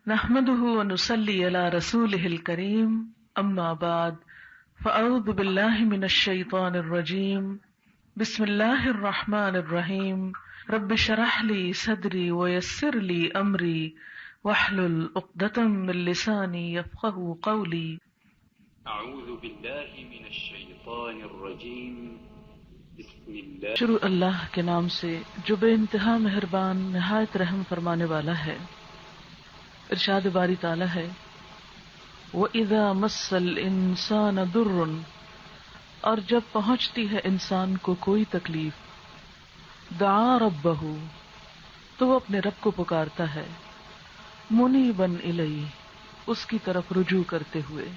نحمده ونصلي على رسوله الكريم اما بعد فاعوذ بالله من الشيطان الرجيم بسم الله الرحمن الرحيم رب اشرح لي صدري ويسر لي امري واحلل عقدة من لساني يفقهوا قولي اعوذ باللہ من الشیطان الرجیم بسم اللہ شروع اللہ کے نام سے جو بے انتہا مہربان نہایت رحم فرمانے والا ہے۔ ارشاد باری تعالی ہے وَإِذَا مَسَّ الْإِنسَانَ ضُرٌّ، اور جب پہنچتی ہے انسان کو کوئی تکلیف، دعا ربہ، تو وہ اپنے رب کو پکارتا ہے، منیباً الیہ، اس کی طرف رجوع کرتے ہوئے،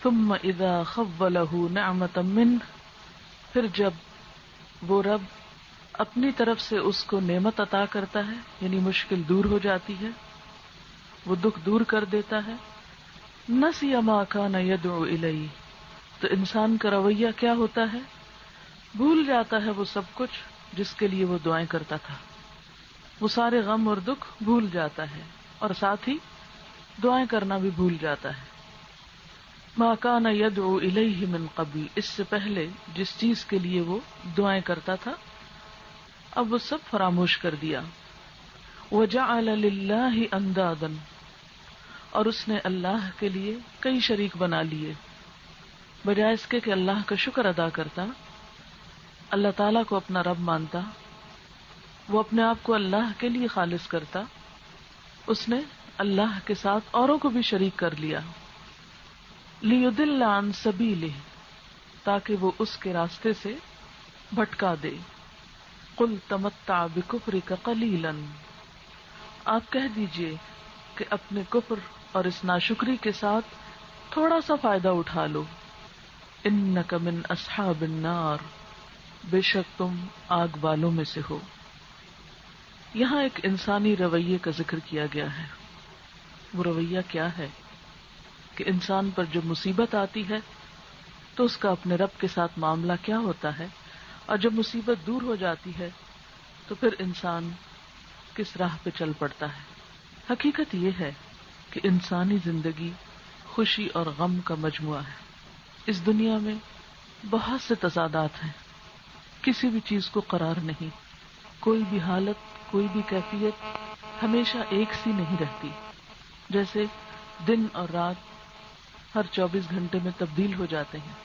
ثم اذا خولہ نعمۃ منہ، پھر جب وہ رب اپنی طرف سے اس کو نعمت عطا کرتا ہے، یعنی مشکل دور ہو جاتی ہے، وہ دکھ دور کر دیتا ہے، نسی ما کان یدعو الیہ، تو انسان کا رویہ کیا ہوتا ہے؟ بھول جاتا ہے وہ سب کچھ جس کے لیے وہ دعائیں کرتا تھا، وہ سارے غم اور دکھ بھول جاتا ہے، اور ساتھ ہی دعائیں کرنا بھی بھول جاتا ہے۔ ما کان یدعو الیہ من قبل، اس سے پہلے جس چیز کے لیے وہ دعائیں کرتا تھا اب وہ سب فراموش کر دیا۔ وجعل للہ اندادا، اور اس نے اللہ کے لیے کئی شریک بنا لیے، بجائے اس کے کہ اللہ کا شکر ادا کرتا، اللہ تعالیٰ کو اپنا رب مانتا، وہ اپنے آپ کو اللہ کے لیے خالص کرتا، اس نے اللہ کے ساتھ اوروں کو بھی شریک کر لیا۔ لیضل عن سبیلہ، تاکہ وہ اس کے راستے سے بھٹکا دے۔ قل تمتع بکفرک قلیلا، آپ کہہ دیجئے کہ اپنے کفر اور اس ناشکری کے ساتھ تھوڑا سا فائدہ اٹھا لو۔ انک من اصحاب النار، بے شک تم آگ والوں میں سے ہو۔ یہاں ایک انسانی رویے کا ذکر کیا گیا ہے۔ وہ رویہ کیا ہے کہ انسان پر جب مصیبت آتی ہے تو اس کا اپنے رب کے ساتھ معاملہ کیا ہوتا ہے، اور جب مصیبت دور ہو جاتی ہے تو پھر انسان کس راہ پہ چل پڑتا ہے۔ حقیقت یہ ہے کہ انسانی زندگی خوشی اور غم کا مجموعہ ہے۔ اس دنیا میں بہت سے تضادات ہیں، کسی بھی چیز کو قرار نہیں، کوئی بھی حالت، کوئی بھی کیفیت ہمیشہ ایک سی نہیں رہتی۔ جیسے دن اور رات ہر 24 گھنٹے میں تبدیل ہو جاتے ہیں،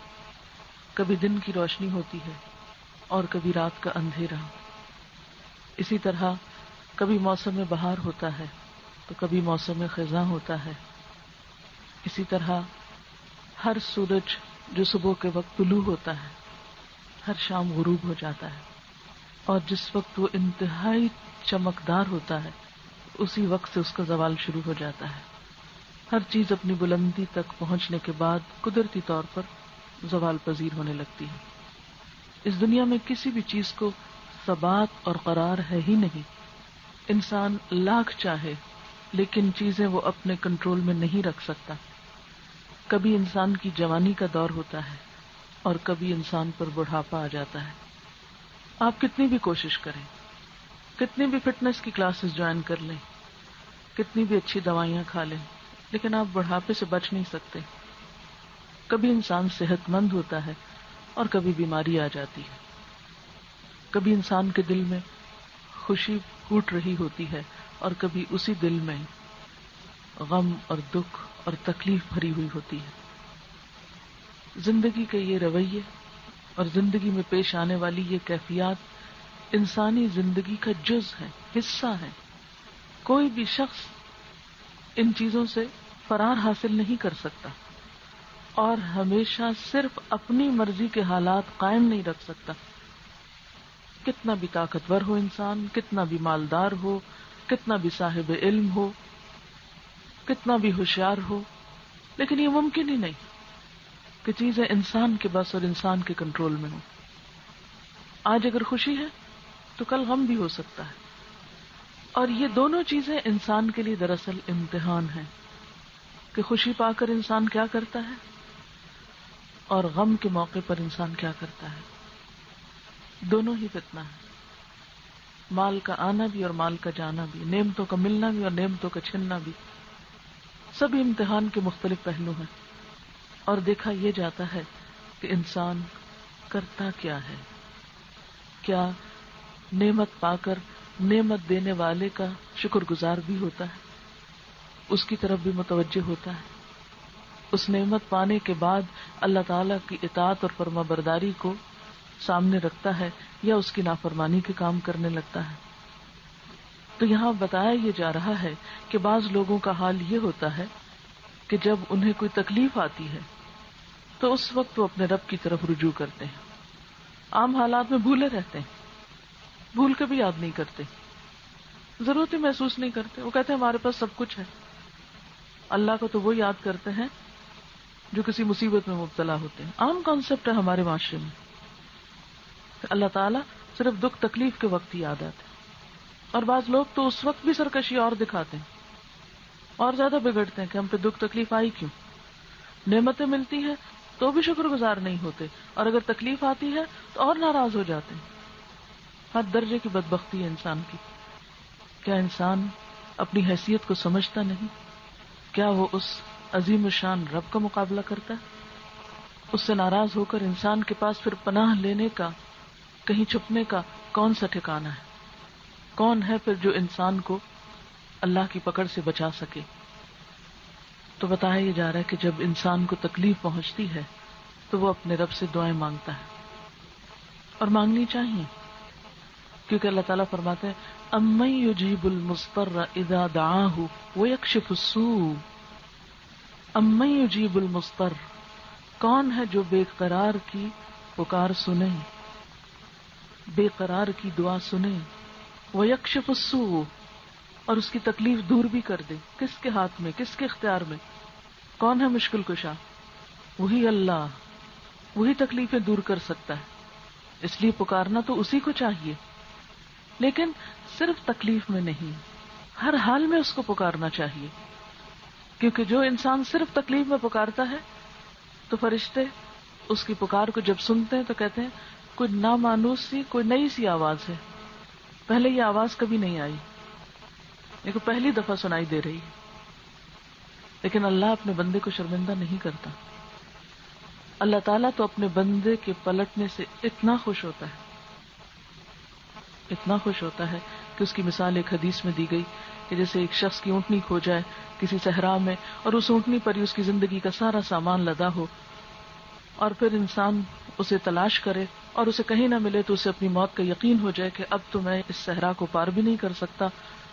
کبھی دن کی روشنی ہوتی ہے اور کبھی رات کا اندھیرا۔ اسی طرح کبھی موسم بہار ہوتا ہے تو کبھی موسم خزاں ہوتا ہے۔ اسی طرح ہر سورج جو صبح کے وقت طلوع ہوتا ہے ہر شام غروب ہو جاتا ہے، اور جس وقت وہ انتہائی چمکدار ہوتا ہے اسی وقت سے اس کا زوال شروع ہو جاتا ہے۔ ہر چیز اپنی بلندی تک پہنچنے کے بعد قدرتی طور پر زوال پذیر ہونے لگتی ہے۔ اس دنیا میں کسی بھی چیز کو ثبات اور قرار ہے ہی نہیں۔ انسان لاکھ چاہے لیکن چیزیں وہ اپنے کنٹرول میں نہیں رکھ سکتا۔ کبھی انسان کی جوانی کا دور ہوتا ہے اور کبھی انسان پر بڑھاپا آ جاتا ہے۔ آپ کتنی بھی کوشش کریں، کتنی بھی فٹنس کی کلاسز جوائن کر لیں، کتنی بھی اچھی دوائیاں کھا لیں، لیکن آپ بڑھاپے سے بچ نہیں سکتے۔ کبھی انسان صحت مند ہوتا ہے اور کبھی بیماری آ جاتی ہے۔ کبھی انسان کے دل میں خوشی پھوٹ رہی ہوتی ہے اور کبھی اسی دل میں غم اور دکھ اور تکلیف بھری ہوئی ہوتی ہے۔ زندگی کے یہ رویے اور زندگی میں پیش آنے والی یہ کیفیات انسانی زندگی کا جز ہے، حصہ ہے۔ کوئی بھی شخص ان چیزوں سے فرار حاصل نہیں کر سکتا اور ہمیشہ صرف اپنی مرضی کے حالات قائم نہیں رکھ سکتا۔ کتنا بھی طاقتور ہو انسان، کتنا بھی مالدار ہو، کتنا بھی صاحب علم ہو، کتنا بھی ہوشیار ہو، لیکن یہ ممکن ہی نہیں کہ چیزیں انسان کے بس اور انسان کے کنٹرول میں ہوں۔ آج اگر خوشی ہے تو کل غم بھی ہو سکتا ہے، اور یہ دونوں چیزیں انسان کے لیے دراصل امتحان ہیں کہ خوشی پا کر انسان کیا کرتا ہے اور غم کے موقع پر انسان کیا کرتا ہے۔ دونوں ہی فتنہ ہے، مال کا آنا بھی اور مال کا جانا بھی، نعمتوں کا ملنا بھی اور نعمتوں کا چھننا بھی۔ سبھی امتحان کے مختلف پہلو ہیں، اور دیکھا یہ جاتا ہے کہ انسان کرتا کیا ہے، کیا نعمت پا کر نعمت دینے والے کا شکر گزار بھی ہوتا ہے، اس کی طرف بھی متوجہ ہوتا ہے، اس نعمت پانے کے بعد اللہ تعالیٰ کی اطاعت اور فرما برداری کو سامنے رکھتا ہے یا اس کی نافرمانی کے کام کرنے لگتا ہے۔ تو یہاں بتایا یہ جا رہا ہے کہ بعض لوگوں کا حال یہ ہوتا ہے کہ جب انہیں کوئی تکلیف آتی ہے تو اس وقت وہ اپنے رب کی طرف رجوع کرتے ہیں، عام حالات میں بھولے رہتے ہیں، بھول کے بھی یاد نہیں کرتے، ضرورت ہی محسوس نہیں کرتے، وہ کہتے ہیں ہمارے پاس سب کچھ ہے۔ اللہ کو تو وہ یاد کرتے ہیں جو کسی مصیبت میں مبتلا ہوتے ہیں۔ عام کانسیپٹ ہے ہمارے معاشرے میں کہ اللہ تعالیٰ صرف دکھ تکلیف کے وقت ہی یاد آتے ہیں، اور بعض لوگ تو اس وقت بھی سرکشی اور دکھاتے ہیں اور زیادہ بگڑتے ہیں کہ ہم پہ دکھ تکلیف آئی کیوں، نعمتیں ملتی ہیں تو بھی شکر گزار نہیں ہوتے، اور اگر تکلیف آتی ہے تو اور ناراض ہو جاتے ہیں۔ ہر درجے کی بدبختی ہے انسان کی۔ کیا انسان اپنی حیثیت کو سمجھتا نہیں؟ کیا وہ اس عظیم الشان رب کا مقابلہ کرتا ہے؟ اس سے ناراض ہو کر انسان کے پاس پھر پناہ لینے کا، کہیں چھپنے کا کون سا ٹھکانہ ہے؟ کون ہے پھر جو انسان کو اللہ کی پکڑ سے بچا سکے؟ تو بتایا یہ جا رہا ہے کہ جب انسان کو تکلیف پہنچتی ہے تو وہ اپنے رب سے دعائیں مانگتا ہے، اور مانگنی چاہیے، کیونکہ اللہ تعالیٰ فرماتے ہیں اَمَّن يُجِيبُ الْمُضْطَرَّ إِذَا دَعَاهُ وَيَكْشِفُ السُّوءَ۔ اَمَّن يُجِيبُ الْمُضْطَرَّ، کون ہے جو بے قرار کی پکار سنے، بے قرار کی دعا سنے، وَيَكْشِفُ السُّوءَ، اور اس کی تکلیف دور بھی کر دے۔ کس کے ہاتھ میں، کس کے اختیار میں؟ کون ہے مشکل کشا؟ وہی اللہ، وہی تکلیفیں دور کر سکتا ہے، اس لیے پکارنا تو اسی کو چاہیے، لیکن صرف تکلیف میں نہیں، ہر حال میں اس کو پکارنا چاہیے، کیونکہ جو انسان صرف تکلیف میں پکارتا ہے تو فرشتے اس کی پکار کو جب سنتے ہیں تو کہتے ہیں کوئی نامانوس سی، کوئی نئی سی آواز ہے، پہلے یہ آواز کبھی نہیں آئی، یہ کو پہلی دفعہ سنائی دے رہی ہے۔ لیکن اللہ اپنے بندے کو شرمندہ نہیں کرتا۔ اللہ تعالیٰ تو اپنے بندے کے پلٹنے سے اتنا خوش ہوتا ہے، اتنا خوش ہوتا ہے کہ اس کی مثال ایک حدیث میں دی گئی کہ جیسے ایک شخص کی اونٹنی کھو جائے کسی صحرا میں، اور اس اونٹنی پر ہی اس کی زندگی کا سارا سامان لدا ہو، اور پھر انسان اسے تلاش کرے اور اسے کہیں نہ ملے تو اسے اپنی موت کا یقین ہو جائے کہ اب تو میں اس صحرا کو پار بھی نہیں کر سکتا،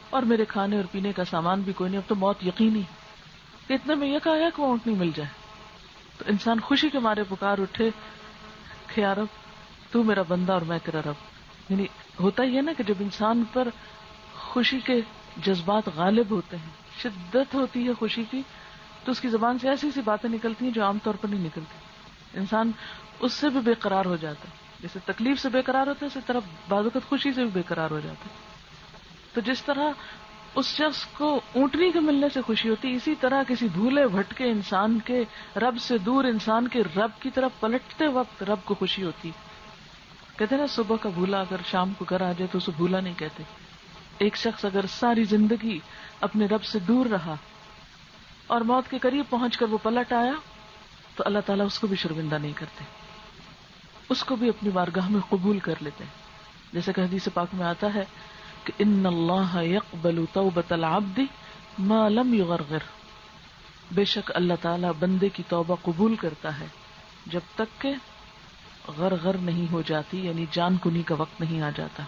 اور میرے کھانے اور پینے کا سامان بھی کوئی نہیں، اب تو موت یقینی۔ اتنے میں یہ کہا کہ وہ اونٹنی مل جائے تو انسان خوشی کے مارے پکار اٹھے کہ یا رب تو میرا بندہ اور میں تیرا رب۔ یعنی ہوتا ہی ہے نا کہ جب انسان پر خوشی کے جذبات غالب ہوتے ہیں، شدت ہوتی ہے خوشی کی، تو اس کی زبان سے ایسی ایسی باتیں نکلتی ہیں جو عام طور پر نہیں نکلتی، انسان اس سے بھی بے قرار ہو جاتا ہے، جیسے تکلیف سے بے قرار ہوتا ہے اسی طرح بعض اوقات خوشی سے بھی بے قرار ہو جاتا ہے۔ تو جس طرح اس شخص کو اونٹنی کے ملنے سے خوشی ہوتی، اسی طرح کسی بھولے بھٹکے انسان کے رب سے دور انسان کے رب کی طرف پلٹتے وقت رب کو خوشی ہوتی۔ کہتے ہیں نا صبح کا بھولا اگر شام کو گھر آ جائے تو اسے بھولا نہیں کہتے۔ ایک شخص اگر ساری زندگی اپنے رب سے دور رہا اور موت کے قریب پہنچ کر وہ پلٹ آیا تو اللہ تعالیٰ اس کو بھی شرمندہ نہیں کرتے، اس کو بھی اپنی بارگاہ میں قبول کر لیتے ہیں، جیسے کہ حدیث پاک میں آتا ہے کہ ان اللہ یقبل توبۃ العبد ما لم یغرغر، بے شک اللہ تعالیٰ بندے کی توبہ قبول کرتا ہے جب تک کہ غرغر نہیں ہو جاتی، یعنی جان کنی کا وقت نہیں آ جاتا۔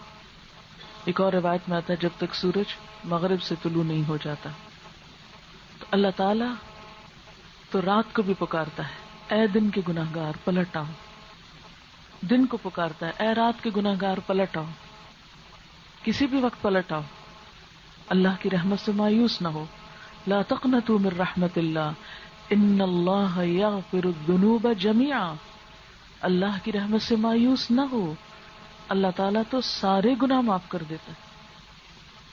ایک اور روایت میں آتا ہے جب تک سورج مغرب سے طلوع نہیں ہو جاتا۔ تو اللہ تعالیٰ تو رات کو بھی پکارتا ہے اے دن کے گناہگار پلٹ آؤ، دن کو پکارتا ہے اے رات کے گناہگار پلٹ آؤ، کسی بھی وقت پلٹ آؤ، اللہ کی رحمت سے مایوس نہ ہو۔ لا تقنطوا من رحمت اللہ ان اللہ یغفر الذنوب جميعا، اللہ کی رحمت سے مایوس نہ ہو، اللہ تعالیٰ تو سارے گناہ معاف کر دیتا ہے۔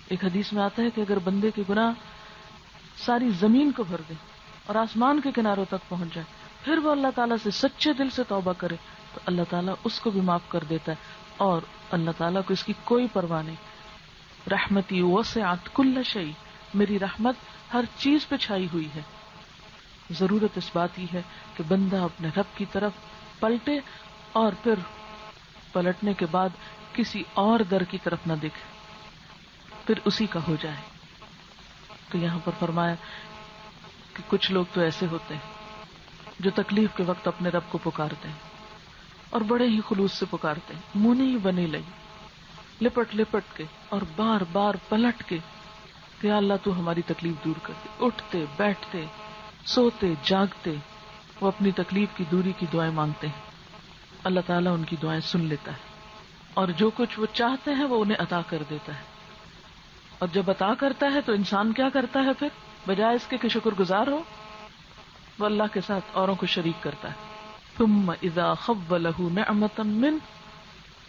ایک حدیث میں آتا ہے کہ اگر بندے کے گناہ ساری زمین کو بھر دے اور آسمان کے کناروں تک پہنچ جائے، پھر وہ اللہ تعالیٰ سے سچے دل سے توبہ کرے تو اللہ تعالیٰ اس کو بھی معاف کر دیتا ہے، اور اللہ تعالیٰ کو اس کی کوئی پرواہ نہیں۔ رحمتی وسعت کل شیء، میری رحمت ہر چیز پہ چھائی ہوئی ہے. ضرورت اس بات کی ہے کہ بندہ اپنے رب کی طرف پلٹے اور پھر پلٹنے کے بعد کسی اور در کی طرف نہ دیکھے, پھر اسی کا ہو جائے. تو یہاں پر فرمایا کہ کچھ لوگ تو ایسے ہوتے ہیں جو تکلیف کے وقت اپنے رب کو پکارتے ہیں اور بڑے ہی خلوص سے پکارتے ہیں, منہ نہیں بنے لگی, لپٹ لپٹ کے اور بار بار پلٹ کے کہ یا اللہ تو ہماری تکلیف دور کر دے. اٹھتے بیٹھتے سوتے جاگتے وہ اپنی تکلیف کی دوری کی دعائیں مانگتے ہیں. اللہ تعالیٰ ان کی دعائیں سن لیتا ہے اور جو کچھ وہ چاہتے ہیں وہ انہیں عطا کر دیتا ہے. اور جب عطا کرتا ہے تو انسان کیا کرتا ہے پھر؟ بجائے اس کے کہ شکر گزار ہو, وہ اللہ کے ساتھ اوروں کو شریک کرتا ہے. ثم اذا خولہ نعمتا من,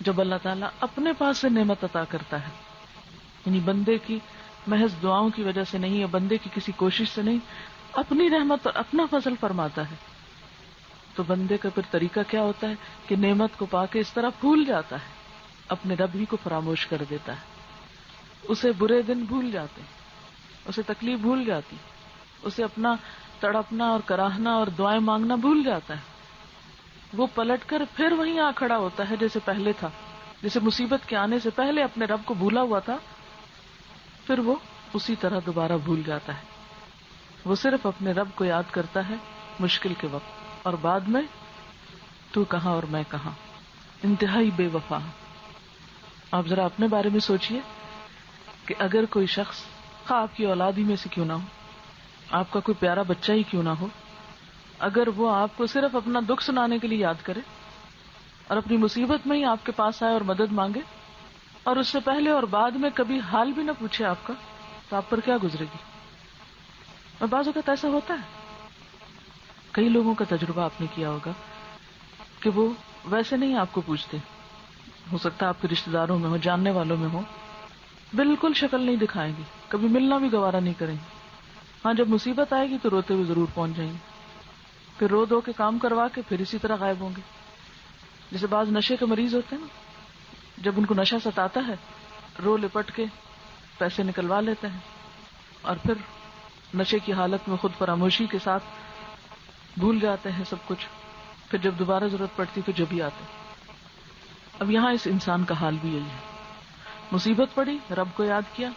جب اللہ تعالیٰ اپنے پاس سے نعمت عطا کرتا ہے, یعنی بندے کی محض دعاؤں کی وجہ سے نہیں, یا بندے کی کسی کوشش سے نہیں, اپنی رحمت اور اپنا فضل فرماتا ہے, تو بندے کا پھر طریقہ کیا ہوتا ہے کہ نعمت کو پا کے اس طرح بھول جاتا ہے, اپنے رب ہی کو فراموش کر دیتا ہے. اسے برے دن بھول جاتے, اسے تکلیف بھول جاتی, اسے اپنا تڑپنا اور کراہنا اور دعائیں مانگنا بھول جاتا ہے. وہ پلٹ کر پھر وہیں آ کھڑا ہوتا ہے جیسے پہلے تھا, جیسے مصیبت کے آنے سے پہلے اپنے رب کو بھولا ہوا تھا, پھر وہ اسی طرح دوبارہ بھول جاتا ہے. وہ صرف اپنے رب کو یاد کرتا ہے مشکل کے وقت, اور بعد میں تو کہاں اور میں کہاں. انتہائی بے وفا. آپ ذرا اپنے بارے میں سوچئے کہ اگر کوئی شخص, خواہ آپ کی اولاد ہی میں سے کیوں نہ ہو, آپ کا کوئی پیارا بچہ ہی کیوں نہ ہو, اگر وہ آپ کو صرف اپنا دکھ سنانے کے لیے یاد کرے اور اپنی مصیبت میں ہی آپ کے پاس آئے اور مدد مانگے, اور اس سے پہلے اور بعد میں کبھی حال بھی نہ پوچھے آپ کا, تو آپ پر کیا گزرے گی؟ اور بعض اوقات ایسا ہوتا ہے, کئی لوگوں کا تجربہ آپ نے کیا ہوگا کہ وہ ویسے نہیں آپ کو پوچھتے, ہو سکتا ہے آپ کے رشتہ داروں میں ہو, جاننے والوں میں ہو, بالکل شکل نہیں دکھائیں گے, کبھی ملنا بھی گوارا نہیں کریں گے. ہاں جب مصیبت آئے گی تو روتے ہوئے ضرور پہنچ جائیں گے, پھر رو دو کے کام کروا کے پھر اسی طرح غائب ہوں گے. جیسے بعض نشے کے مریض ہوتے ہیں نا, جب ان کو نشہ ستاتا ہے رو لپٹ کے پیسے نکلوا لیتے ہیں اور پھر نشے کی حالت میں خود فراموشی کے ساتھ بھول جاتے ہیں سب کچھ, پھر جب دوبارہ ضرورت پڑتی تو جب ہی آتے. اب یہاں اس انسان کا حال بھی یہی ہے, مصیبت پڑی, رب کو یاد کیا,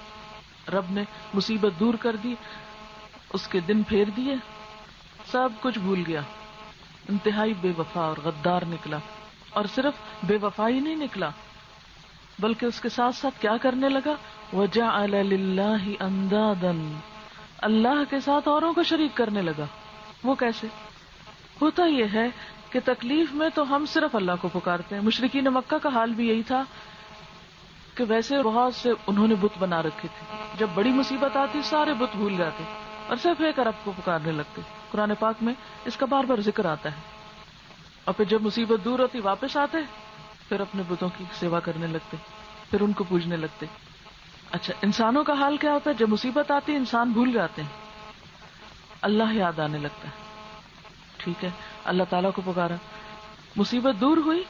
رب نے مصیبت دور کر دی, اس کے دن پھیر دیے, سب کچھ بھول گیا, انتہائی بے وفا اور غدار نکلا. اور صرف بے وفائی نہیں نکلا بلکہ اس کے ساتھ ساتھ کیا کرنے لگا, وَجَعَلَ لِلَّهِ أَنْدَادًا, اللہ کے ساتھ اوروں کو شریک کرنے لگا. وہ کیسے ہوتا؟ یہ ہے کہ تکلیف میں تو ہم صرف اللہ کو پکارتے ہیں. مشرکین مکہ کا حال بھی یہی تھا کہ ویسے بہت سے انہوں نے بت بنا رکھے تھے, جب بڑی مصیبت آتی سارے بت بھول جاتے اور صرف ایک رب کو پکارنے لگتے. قرآن پاک میں اس کا بار بار ذکر آتا ہے. اور پھر جب مصیبت دور ہوتی واپس آتے, پھر اپنے بتوں کی سیوا کرنے لگتے, پھر ان کو پوجنے لگتے. اچھا, انسانوں کا حال کیا ہوتا ہے؟ جب مصیبت آتی انسان بھول جاتے ہیں, اللہ یاد آنے لگتا ہے. ٹھیک ہے, اللہ تعالیٰ کو پکارا, مصیبت دور ہوئی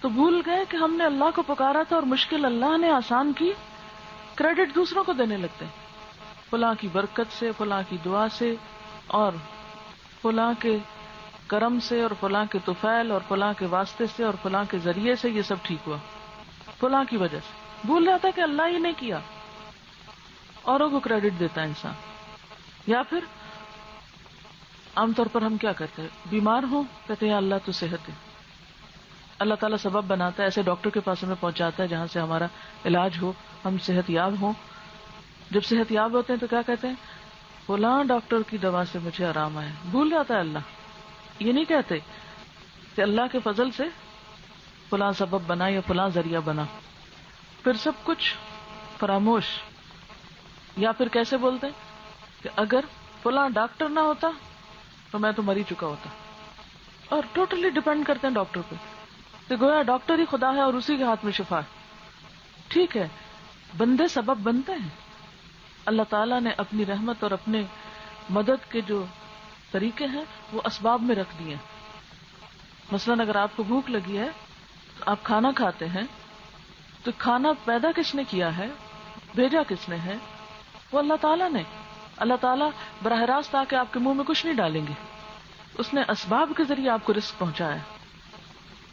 تو بھول گئے کہ ہم نے اللہ کو پکارا تھا اور مشکل اللہ نے آسان کی. کریڈٹ دوسروں کو دینے لگتے ہیں, فلاں کی برکت سے, فلاں کی دعا سے, اور فلاں کے کرم سے, اور فلاں کے طفیل اور فلاں کے واسطے سے, اور فلاں کے ذریعے سے یہ سب ٹھیک ہوا, فلاں کی وجہ سے. بھول جاتا ہے کہ اللہ ہی نے کیا, اوروں کو کریڈٹ دیتا ہے انسان. یا پھر عام طور پر ہم کیا کرتے ہیں, بیمار ہوں کہتے ہیں اللہ تو صحت ہے, اللہ تعالیٰ سبب بناتا ہے, ایسے ڈاکٹر کے پاس ہمیں پہنچاتا ہے جہاں سے ہمارا علاج ہو, ہم صحت یاب ہوں. جب صحت یاب ہوتے ہیں تو کیا کہتے ہیں, فلاں ڈاکٹر کی دوا سے مجھے آرام آیا. بھول جاتا ہے اللہ. یہ نہیں کہتے کہ اللہ کے فضل سے فلاں سبب بنا یا فلاں ذریعہ بنا, پھر سب کچھ فراموش. یا پھر کیسے بولتے ہیں کہ اگر فلاں ڈاکٹر نہ ہوتا تو میں تو مر ہی چکا ہوتا, اور ٹوٹلی ڈپینڈ کرتے ہیں ڈاکٹر پہ, تو گویا ڈاکٹر ہی خدا ہے اور اسی کے ہاتھ میں شفا ہے. ٹھیک ہے, بندے سبب بنتے ہیں, اللہ تعالیٰ نے اپنی رحمت اور اپنے مدد کے جو طریقے ہیں وہ اسباب میں رکھ دیے. مثلاً اگر آپ کو بھوک لگی ہے تو آپ کھانا کھاتے ہیں, تو کھانا پیدا کس نے کیا ہے, بھیجا کس نے ہے, وہ اللہ تعالیٰ نے. اللہ تعالیٰ براہ راست آ کے آپ کے منہ میں کچھ نہیں ڈالیں گے. اس نے اسباب کے ذریعے آپ کو رزق پہنچایا.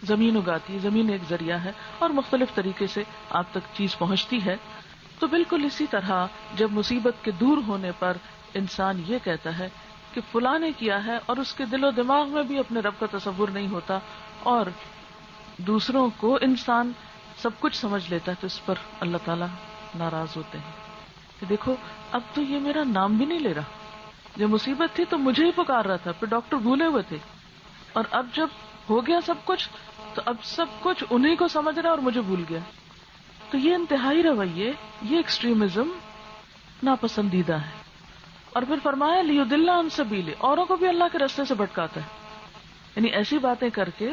زمین اگاتی ہے, زمین ایک ذریعہ ہے, اور مختلف طریقے سے آپ تک چیز پہنچتی ہے. تو بالکل اسی طرح جب مصیبت کے دور ہونے پر انسان یہ کہتا ہے کہ فلاں نے کیا ہے, اور اس کے دل و دماغ میں بھی اپنے رب کا تصور نہیں ہوتا, اور دوسروں کو انسان سب کچھ سمجھ لیتا ہے, تو اس پر اللہ تعالیٰ ناراض ہوتے ہیں کہ دیکھو اب تو یہ میرا نام بھی نہیں لے رہا. جب مصیبت تھی تو مجھے ہی پکار رہا تھا, پھر ڈاکٹر بھولے ہوئے تھے, اور اب جب ہو گیا سب کچھ تو اب سب کچھ انہیں کو سمجھ رہا اور مجھے بھول گیا. تو یہ انتہائی رویے, یہ ایکسٹریمزم ناپسندیدہ ہے. اور پھر فرمایا لیضل عن سبیلہ, اوروں کو بھی اللہ کے راستے سے بھٹکاتا ہے. یعنی ایسی باتیں کر کے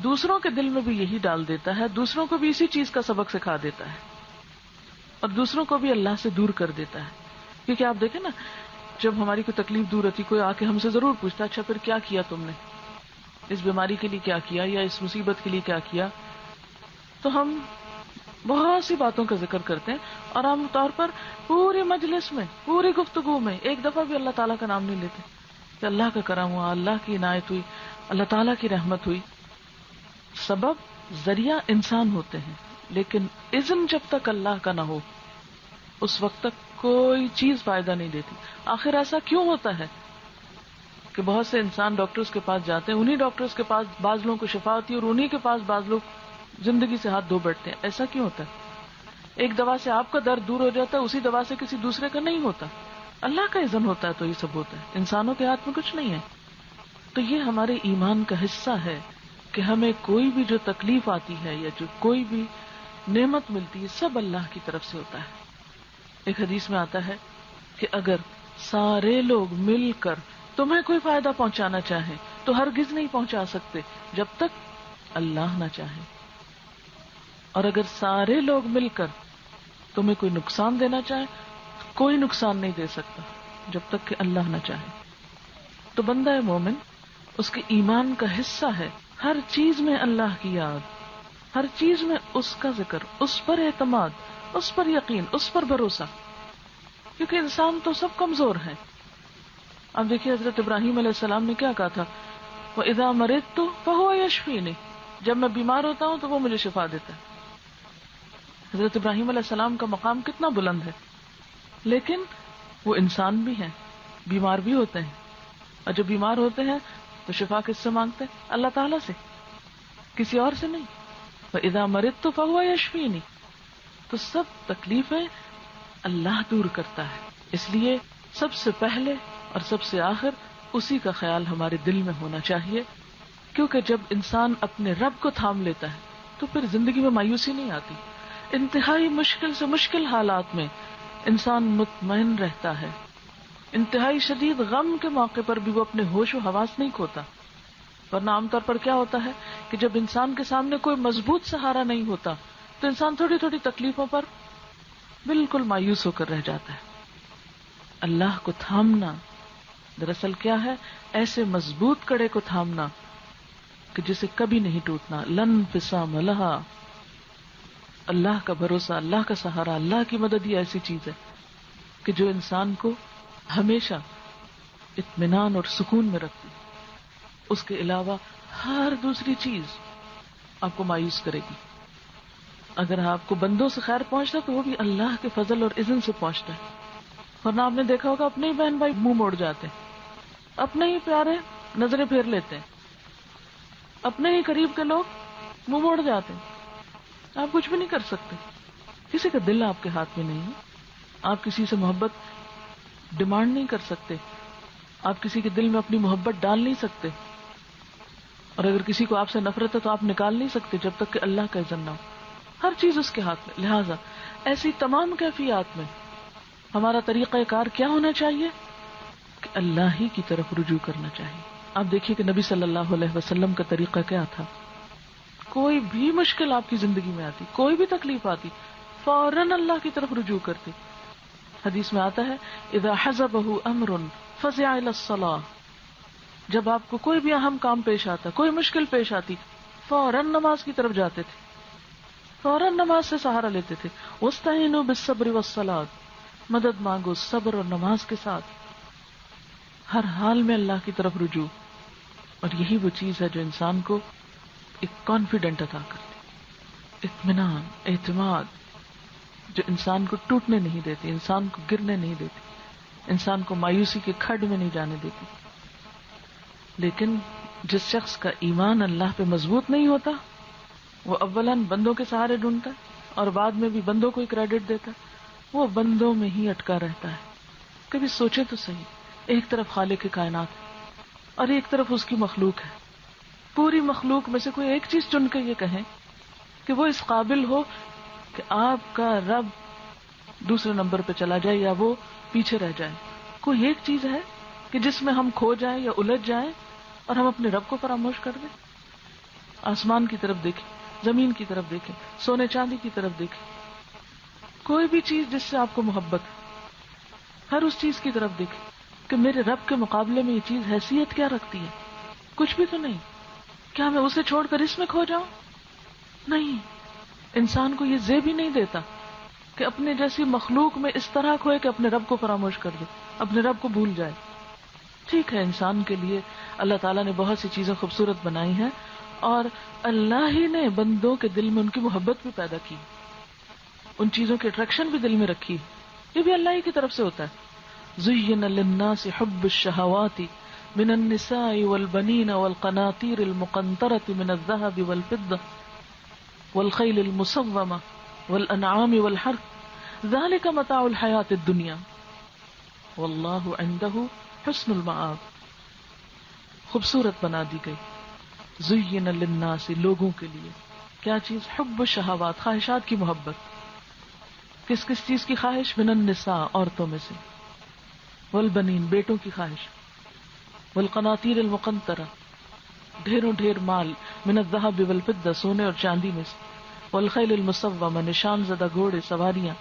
دوسروں کے دل میں بھی یہی ڈال دیتا ہے, دوسروں کو بھی اسی چیز کا سبق سکھا دیتا ہے, اور دوسروں کو بھی اللہ سے دور کر دیتا ہے. کیونکہ آپ دیکھیں نا, جب ہماری کوئی تکلیف دور ہوتی, کوئی آ کے ہم سے ضرور پوچھتا اچھا پھر کیا کیا تم نے, اس بیماری کے لیے کیا کیا, یا اس مصیبت کے لیے کیا کیا, تو ہم بہت سی باتوں کا ذکر کرتے ہیں, اور عام طور پر پوری مجلس میں, پوری گفتگو میں ایک دفعہ بھی اللہ تعالیٰ کا نام نہیں لیتے کہ اللہ کا کرم ہوا, اللہ کی عنایت ہوئی, اللہ تعالیٰ کی رحمت ہوئی. سبب ذریعہ انسان ہوتے ہیں, لیکن اذن جب تک اللہ کا نہ ہو اس وقت تک کوئی چیز فائدہ نہیں دیتی. آخر ایسا کیوں ہوتا ہے کہ بہت سے انسان ڈاکٹرز کے پاس جاتے ہیں, انہی ڈاکٹرز کے پاس بعض لوگوں کو شفا ہوتی ہے, اور انہی کے پاس بعض لوگ زندگی سے ہاتھ دھو بیٹھتے ہیں. ایسا کیوں ہوتا ہے؟ ایک دوا سے آپ کا درد دور ہو جاتا ہے, اسی دوا سے کسی دوسرے کا نہیں ہوتا. اللہ کا اذن ہوتا ہے تو یہ سب ہوتا ہے, انسانوں کے ہاتھ میں کچھ نہیں ہے. تو یہ ہمارے ایمان کا حصہ ہے کہ ہمیں کوئی بھی جو تکلیف آتی ہے یا جو کوئی بھی نعمت ملتی ہے سب اللہ کی طرف سے ہوتا ہے. ایک حدیث میں آتا ہے کہ اگر سارے لوگ مل کر تمہیں کوئی فائدہ پہنچانا چاہیں تو ہرگز نہیں پہنچا سکتے جب تک اللہ نہ چاہے, اور اگر سارے لوگ مل کر تمہیں کوئی نقصان دینا چاہے کوئی نقصان نہیں دے سکتا جب تک کہ اللہ نہ چاہے. تو بندہ مومن, اس کے ایمان کا حصہ ہے ہر چیز میں اللہ کی یاد, ہر چیز میں اس کا ذکر, اس پر اعتماد, اس پر یقین, اس پر بھروسہ, کیونکہ انسان تو سب کمزور ہیں. اب دیکھیے حضرت ابراہیم علیہ السلام نے کیا کہا تھا, وَإِذَا مَرِضْتُ فَهُوَ يَشْفِينِ, جب میں بیمار ہوتا ہوں تو وہ مجھے شفا دیتا ہے. حضرت ابراہیم علیہ السلام کا مقام کتنا بلند ہے, لیکن وہ انسان بھی ہیں, بیمار بھی ہوتے ہیں, اور جب بیمار ہوتے ہیں تو شفا کس سے مانگتے ہیں؟ اللہ تعالیٰ سے, کسی اور سے نہیں. وَإِذَا مَرِضْتُ فَهُوَ يَشْفِينِ, تو سب تکلیفیں اللہ دور کرتا ہے. اس لیے سب سے پہلے اور سب سے آخر اسی کا خیال ہمارے دل میں ہونا چاہیے, کیونکہ جب انسان اپنے رب کو تھام لیتا ہے تو پھر زندگی میں مایوسی نہیں آتی. انتہائی مشکل سے مشکل حالات میں انسان مطمئن رہتا ہے, انتہائی شدید غم کے موقع پر بھی وہ اپنے ہوش و حواس نہیں کھوتا. ورنہ عام طور پر کیا ہوتا ہے کہ جب انسان کے سامنے کوئی مضبوط سہارا نہیں ہوتا تو انسان تھوڑی تھوڑی تکلیفوں پر بالکل مایوس ہو کر رہ جاتا ہے. اللہ کو تھامنا دراصل کیا ہے, ایسے مضبوط کڑے کو تھامنا کہ جسے کبھی نہیں ٹوٹنا. لن انفصام لہا, اللہ کا بھروسہ, اللہ کا سہارا, اللہ کی مدد ہی ایسی چیز ہے کہ جو انسان کو ہمیشہ اطمینان اور سکون میں رکھتی. اس کے علاوہ ہر دوسری چیز آپ کو مایوس کرے گی. اگر آپ کو بندوں سے خیر پہنچتا ہے تو وہ بھی اللہ کے فضل اور اذن سے پہنچتا ہے. ورنہ آپ نے دیکھا ہوگا اپنے ہی بہن بھائی منہ موڑ جاتے ہیں, اپنے ہی پیارے نظریں پھیر لیتے ہیں, اپنے ہی قریب کے لوگ منہ موڑ جاتے ہیں. آپ کچھ بھی نہیں کر سکتے, کسی کا دل آپ کے ہاتھ میں نہیں ہے, آپ کسی سے محبت ڈیمانڈ نہیں کر سکتے, آپ کسی کے دل میں اپنی محبت ڈال نہیں سکتے, اور اگر کسی کو آپ سے نفرت ہے تو آپ نکال نہیں سکتے جب تک کہ اللہ کا اذن نہ ہو. ہر چیز اس کے ہاتھ میں. لہٰذا ایسی تمام کیفیات میں ہمارا طریقہ کار کیا ہونا چاہیے کہ اللہ ہی کی طرف رجوع کرنا چاہیے. آپ دیکھیے کہ نبی صلی اللہ علیہ وسلم کا طریقہ کیا تھا. کوئی بھی مشکل آپ کی زندگی میں آتی, کوئی بھی تکلیف آتی, فوراً اللہ کی طرف رجوع کرتے. حدیث میں آتا ہے اذا حزبہ امر فزع الی الصلاۃ, جب آپ کو کوئی بھی اہم کام پیش آتا, کوئی مشکل پیش آتی, فوراً نماز کی طرف جاتے تھے, فوراً نماز سے سہارا لیتے تھے. واستعینوا بالصبر والصلاۃ, مدد مانگو صبر اور نماز کے ساتھ، ہر حال میں اللہ کی طرف رجوع. اور یہی وہ چیز ہے جو انسان کو ایک کانفیڈنٹ عطا کرتی، اطمینان، اعتماد، جو انسان کو ٹوٹنے نہیں دیتی، انسان کو گرنے نہیں دیتی، انسان کو مایوسی کے کھڈ میں نہیں جانے دیتی. لیکن جس شخص کا ایمان اللہ پہ مضبوط نہیں ہوتا، وہ اولاً بندوں کے سہارے ڈھونڈتا ہے اور بعد میں بھی بندوں کو ہی کریڈٹ دیتا ہے، وہ بندوں میں ہی اٹکا رہتا ہے. کبھی سوچے تو صحیح، ایک طرف خالق کائنات ہے اور ایک طرف اس کی مخلوق ہے. پوری مخلوق میں سے کوئی ایک چیز چن کے یہ کہیں کہ وہ اس قابل ہو کہ آپ کا رب دوسرے نمبر پہ چلا جائے یا وہ پیچھے رہ جائے. کوئی ایک چیز ہے کہ جس میں ہم کھو جائیں یا الجھ جائیں اور ہم اپنے رب کو فراموش کر دیں؟ آسمان کی طرف دیکھیں، زمین کی طرف دیکھیں، سونے چاندی کی طرف دیکھیں، کوئی بھی چیز جس سے آپ کو محبت ہے، ہر اس چیز کی طرف دیکھیں کہ میرے رب کے مقابلے میں یہ چیز حیثیت کیا رکھتی ہے. کچھ بھی تو نہیں. کیا میں اسے چھوڑ کر اس میں کھو جاؤں؟ نہیں. انسان کو یہ زیب ہی نہیں دیتا کہ اپنے جیسی مخلوق میں اس طرح کھوئے کہ اپنے رب کو فراموش کر دے، اپنے رب کو بھول جائے. ٹھیک ہے، انسان کے لیے اللہ تعالیٰ نے بہت سی چیزیں خوبصورت بنائی ہیں اور اللہ ہی نے بندوں کے دل میں ان کی محبت بھی پیدا کی، ان چیزوں کی اٹریکشن بھی دل میں رکھی. یہ بھی اللہ ہی کی طرف سے ہوتا ہے. زُيِّنَ لِلنَّاسِ حُبُّ الشَّهَوَاتِ مِنَ النِّسَاءِ وَالْبَنِينَ وَالْقَنَاطِيرِ الْمُقَنطَرَةِ مِنَ الذَّهَبِ وَالْفِضَّةِ وَالْخَيْلِ الْمُسَوَّمَةِ وَالْأَنْعَامِ وَالْحَرْثِ ذَلِكَ مَتَاعُ الْحَيَاةِ الدُّنْيَا وَاللَّهُ عِندَهُ حُسْنُ الْمَآبِ. خوبصورت بنا دی گئی. زُيِّنَ لِلنَّاسِ لوگوں کے لیے کیا چیز؟ حب الشہوات، خواہشات کی محبت. کس کس چیز کی خواہش؟ من النساء عورتوں میں سے، والبنین بیٹوں کی خواہش، والقناطیر المقنطرہ ڈھیروں ڈھیر مال، من الذهب والفضہ سونے اور چاندی میں سے، والخیل المسومہ نشان زدہ گھوڑے سواریاں،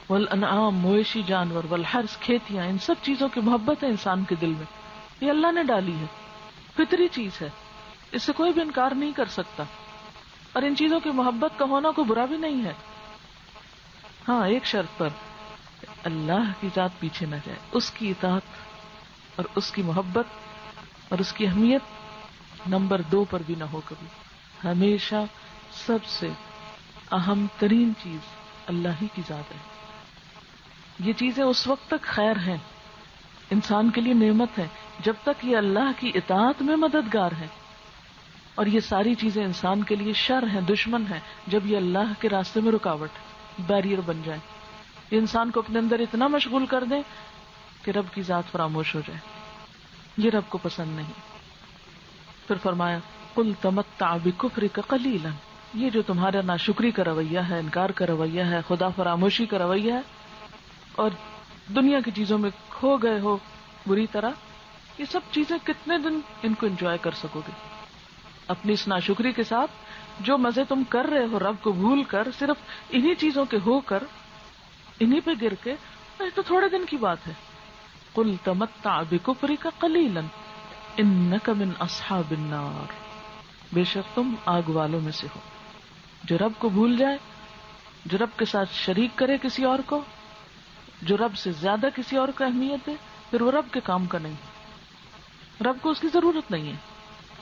والانعام مویشی جانور، والحرث کھیتیاں. ان سب چیزوں کی محبت ہے انسان کے دل میں. یہ اللہ نے ڈالی ہے، فطری چیز ہے، اس سے کوئی بھی انکار نہیں کر سکتا. اور ان چیزوں کی محبت کا ہونا کوئی برا بھی نہیں ہے. ہاں، ایک شرط پر، اللہ کی ذات پیچھے نہ جائے، اس کی اطاعت اور اس کی محبت اور اس کی اہمیت نمبر 2 پر بھی نہ ہو کبھی. ہمیشہ سب سے اہم ترین چیز اللہ ہی کی ذات ہے. یہ چیزیں اس وقت تک خیر ہیں، انسان کے لیے نعمت ہے، جب تک یہ اللہ کی اطاعت میں مددگار ہے. اور یہ ساری چیزیں انسان کے لیے شر ہیں، دشمن ہیں، جب یہ اللہ کے راستے میں رکاوٹ، بیریئر بن جائیں. یہ انسان کو اپنے اندر اتنا مشغول کر دیں کہ رب کی ذات فراموش ہو جائے. یہ رب کو پسند نہیں. پھر فرمایا قل تمتع بکفرک قلیلا. یہ جو تمہارا ناشکری کا رویہ ہے، انکار کا رویہ ہے، خدا فراموشی کا رویہ ہے اور دنیا کی چیزوں میں کھو گئے ہو بری طرح، یہ سب چیزیں کتنے دن ان کو انجوائے کر سکو گے؟ اپنی اس ناشکری کے ساتھ جو مزے تم کر رہے ہو رب کو بھول کر، صرف انہی چیزوں کے ہو کر، انہی پہ گر کے، تو تھوڑے دن کی بات ہے. قل تمتع بکفرک قلیلا انک من اصحاب النار. بے شک تم آگ والوں میں سے ہو. جو رب کو بھول جائے، جو رب کے ساتھ شریک کرے کسی اور کو، جو رب سے زیادہ کسی اور کو اہمیت دے، پھر وہ رب کے کام کا نہیں. رب کو اس کی ضرورت نہیں ہے،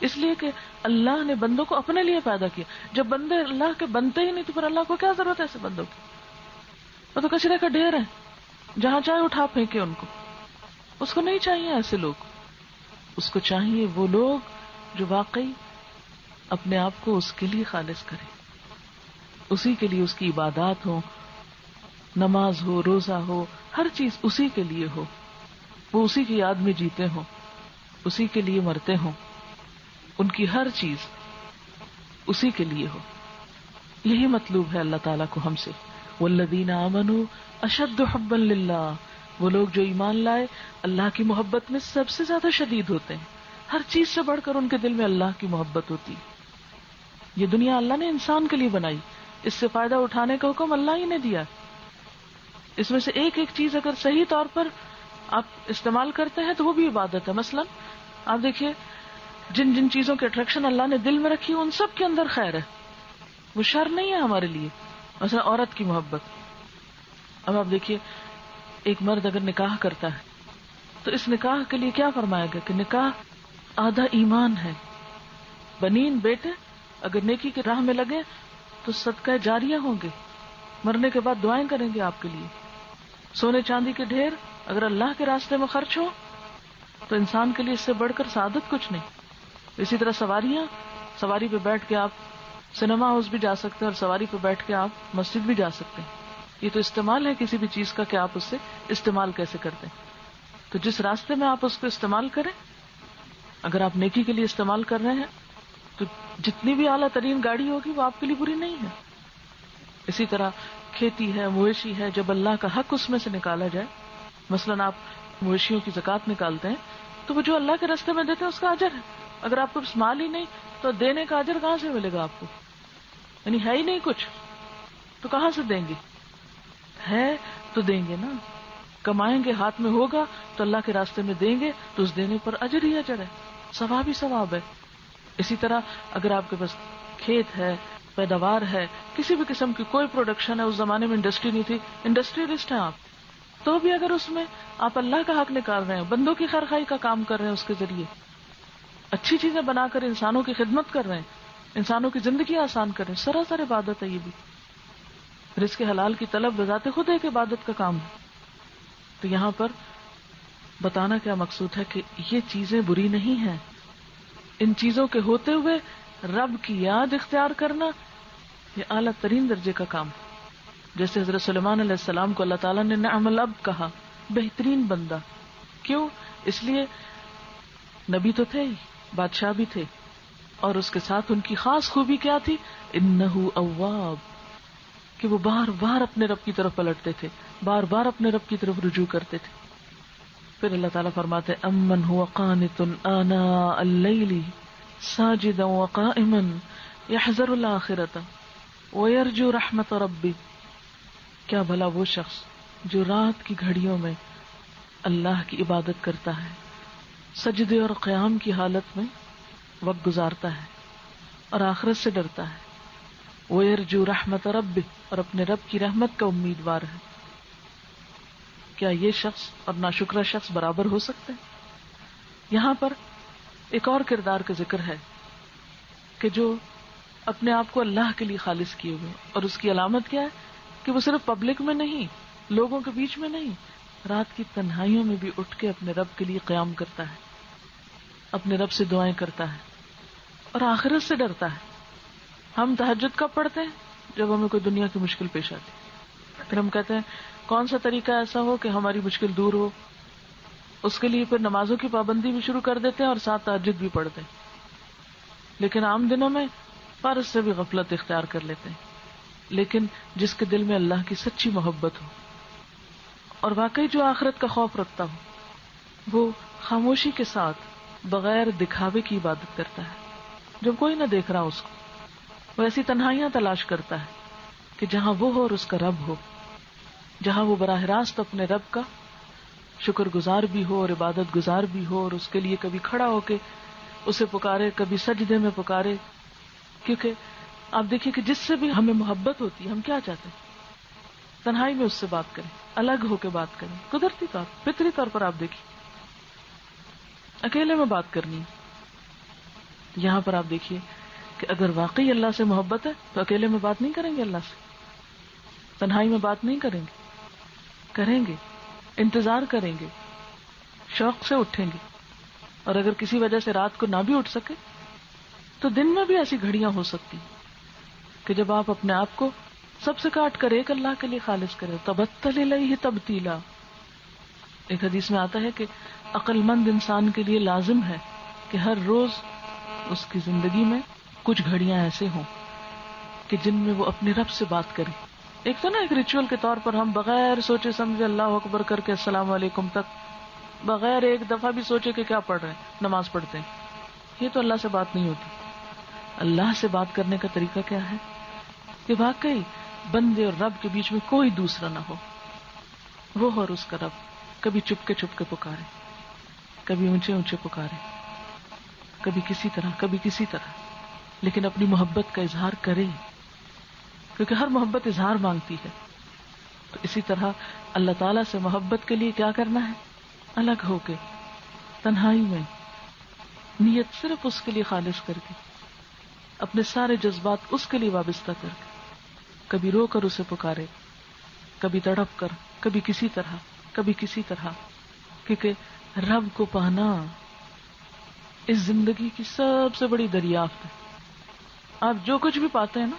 اس لیے کہ اللہ نے بندوں کو اپنے لیے پیدا کیا. جب بندے اللہ کے بنتے ہی نہیں تو پھر اللہ کو کیا ضرورت ہے ایسے بندوں کی؟ وہ تو کچرے کا ڈھیر ہے، جہاں چاہے اٹھا پھینکے ان کو. اس کو نہیں چاہیے ایسے لوگ. اس کو چاہیے وہ لوگ جو واقعی اپنے آپ کو اس کے لیے خالص کریں، اسی کے لیے اس کی عبادات ہو، نماز ہو، روزہ ہو، ہر چیز اسی کے لیے ہو. وہ اسی کی یاد میں جیتے ہوں، اسی کے لیے مرتے ہوں، ان کی ہر چیز اسی کے لیے ہو. یہی مطلوب ہے اللہ تعالیٰ کو ہم سے. والذین آمنوا اشد حبا للہ. وہ لوگ جو ایمان لائے اللہ کی محبت میں سب سے زیادہ شدید ہوتے ہیں. ہر چیز سے بڑھ کر ان کے دل میں اللہ کی محبت ہوتی. یہ دنیا اللہ نے انسان کے لیے بنائی، اس سے فائدہ اٹھانے کا حکم اللہ ہی نے دیا. اس میں سے ایک ایک چیز اگر صحیح طور پر آپ استعمال کرتے ہیں تو وہ بھی عبادت ہے. مثلا آپ دیکھیے، جن جن چیزوں کے اٹریکشن اللہ نے دل میں رکھی ان سب کے اندر خیر ہے، وہ شر نہیں ہے ہمارے لیے. مثلا عورت کی محبت. اب آپ دیکھیے ایک مرد اگر نکاح کرتا ہے تو اس نکاح کے لیے کیا فرمایا گیا کہ نکاح آدھا ایمان ہے. بنین بیٹے اگر نیکی کی راہ میں لگے تو صدقہ جاریہ ہوں گے, مرنے کے بعد دعائیں کریں گے آپ کے لیے. سونے چاندی کے ڈھیر اگر اللہ کے راستے میں خرچ ہو تو انسان کے لیے اس سے بڑھ کر سعادت کچھ نہیں. اسی طرح سواریاں, سواری پہ بیٹھ کے آپ سنیما ہاؤس بھی جا سکتے ہیں اور سواری پہ بیٹھ کے آپ مسجد بھی جا سکتے ہیں. یہ تو استعمال ہے کسی بھی چیز کا کہ آپ اس سے استعمال کیسے کرتے ہیں. تو جس راستے میں آپ اس کو استعمال کریں, اگر آپ نیکی کے لیے استعمال کر رہے ہیں تو جتنی بھی اعلیٰ ترین گاڑی ہوگی وہ آپ کے لیے بری نہیں ہے. اسی طرح کھیتی ہے, مویشی ہے, جب اللہ کا حق اس میں سے نکالا جائے, مثلاً آپ مویشیوں کی زکوٰۃ نکالتے ہیں تو وہ جو اللہ کے راستے میں دیتے ہیں اس کا اجر ہے. اگر آپ کو مال ہی نہیں تو دینے کا اجر کہاں سے ملے گا آپ کو؟ یعنی ہے ہی نہیں کچھ تو کہاں سے دیں گے؟ ہے تو دیں گے نا, کمائیں گے, ہاتھ میں ہوگا تو اللہ کے راستے میں دیں گے تو اس دینے پر اجر ہی اجر ہے, ثواب ہی ثواب ہے. اسی طرح اگر آپ کے پاس کھیت ہے, پیداوار ہے, کسی بھی قسم کی کوئی پروڈکشن ہے, اس زمانے میں انڈسٹری نہیں تھی, انڈسٹریلسٹ ہیں آپ, تو بھی اگر اس میں آپ اللہ کا حق نکال رہے ہیں, بندوں کی خیرخواہی کا کام کر رہے ہیں, اس کے ذریعے اچھی چیزیں بنا کر انسانوں کی خدمت کر رہے ہیں, انسانوں کی زندگی آسان کر رہے ہیں, سراسر عبادت ہے. یہ بھی رزق حلال کی طلب بذات خود ایک عبادت کا کام ہے. تو یہاں پر بتانا کیا مقصود ہے کہ یہ چیزیں بری نہیں ہیں. ان چیزوں کے ہوتے ہوئے رب کی یاد اختیار کرنا یہ اعلیٰ ترین درجے کا کام ہے. جیسے حضرت سلیمان علیہ السلام کو اللہ تعالیٰ نے نعم العبد کہا, بہترین بندہ. کیوں؟ اس لیے نبی تو تھے ہی, بادشاہ بھی تھے, اور اس کے ساتھ ان کی خاص خوبی کیا تھی؟ انہ اواب, کہ وہ بار بار اپنے رب کی طرف پلٹتے تھے, بار بار اپنے رب کی طرف رجوع کرتے تھے. پھر اللہ تعالیٰ فرماتے امن هو قانت آناء اللیل ساجدا وقائما یحذر الآخرة ویرجو رحمت ربی. کیا بھلا وہ شخص جو رات کی گھڑیوں میں اللہ کی عبادت کرتا ہے, سجدے اور قیام کی حالت میں وقت گزارتا ہے اور آخرت سے ڈرتا ہے, وَيَرْجُو رَحْمَةَ رَبِّهِ, اور اپنے رب کی رحمت کا امیدوار ہے. کیا یہ شخص اور ناشکرا شخص برابر ہو سکتے ہیں؟ یہاں پر ایک اور کردار کا ذکر ہے کہ جو اپنے آپ کو اللہ کے لیے خالص کیے ہوئے, اور اس کی علامت کیا ہے کہ وہ صرف پبلک میں نہیں, لوگوں کے بیچ میں نہیں, رات کی تنہائیوں میں بھی اٹھ کے اپنے رب کے لیے قیام کرتا ہے, اپنے رب سے دعائیں کرتا ہے اور آخرت سے ڈرتا ہے. ہم تہجد کب پڑھتے ہیں؟ جب ہمیں کوئی دنیا کی مشکل پیش آتی. پھر ہم کہتے ہیں کون سا طریقہ ایسا ہو کہ ہماری مشکل دور ہو, اس کے لیے پھر نمازوں کی پابندی بھی شروع کر دیتے ہیں اور ساتھ تہجد بھی پڑھتے ہیں. لیکن عام دنوں میں فرض سے بھی غفلت اختیار کر لیتے ہیں. لیکن جس کے دل میں اللہ کی سچی محبت ہو اور واقعی جو آخرت کا خوف رکھتا ہو, وہ خاموشی کے ساتھ بغیر دکھاوے کی عبادت کرتا ہے. جب کوئی نہ دیکھ رہا اس کو, وہ ایسی تنہائیاں تلاش کرتا ہے کہ جہاں وہ ہو اور اس کا رب ہو, جہاں وہ براہ راست اپنے رب کا شکر گزار بھی ہو اور عبادت گزار بھی ہو, اور اس کے لیے کبھی کھڑا ہو کے اسے پکارے, کبھی سجدے میں پکارے. کیونکہ آپ دیکھیے کہ جس سے بھی ہمیں محبت ہوتی ہے, ہم کیا چاہتے ہیں؟ تنہائی میں اس سے بات کریں, الگ ہو کے بات کریں. قدرتی طور, فطری طور پر آپ دیکھیے اکیلے میں بات کرنی. یہاں پر آپ دیکھیے کہ اگر واقعی اللہ سے محبت ہے تو اکیلے میں بات نہیں کریں گے, اللہ سے تنہائی میں بات نہیں کریں گے, کریں گے, انتظار کریں گے, شوق سے اٹھیں گے. اور اگر کسی وجہ سے رات کو نہ بھی اٹھ سکے تو دن میں بھی ایسی گھڑیاں ہو سکتی کہ جب آپ اپنے آپ کو سب سے کاٹ کر ایک اللہ کے لیے خالص کریں. تبتل الیہ تبتیلا. ایک حدیث میں آتا ہے کہ عقل مند انسان کے لیے لازم ہے کہ ہر روز اس کی زندگی میں کچھ گھڑیاں ایسے ہوں کہ جن میں وہ اپنے رب سے بات کرے. ایک تو نا ایک ریچول کے طور پر ہم بغیر سوچے سمجھے اللہ اکبر کر کے السلام علیکم تک, بغیر ایک دفعہ بھی سوچے کہ کیا پڑھ رہے ہیں, نماز پڑھتے ہیں. یہ تو اللہ سے بات نہیں ہوتی. اللہ سے بات کرنے کا طریقہ کیا ہے کہ واقعی بندے اور رب کے بیچ میں کوئی دوسرا نہ ہو, وہ اور اس کا رب. کبھی چپ کے پکارے, کبھی اونچے اونچے پکارے, کبھی کسی طرح, کبھی کسی طرح, لیکن اپنی محبت کا اظہار کرے, کیونکہ ہر محبت اظہار مانگتی ہے. تو اسی طرح اللہ تعالیٰ سے محبت کے لیے کیا کرنا ہے؟ الگ ہو کے، تنہائی میں، نیت صرف اس کے لیے خالص کر کے، اپنے سارے جذبات اس کے لیے وابستہ کر کے، کبھی رو کر اسے پکارے، کبھی تڑپ کر، کبھی کسی طرح، کبھی کسی طرح، کیونکہ رب کو پانا اس زندگی کی سب سے بڑی دریافت ہے۔ آپ جو کچھ بھی پاتے ہیں نا،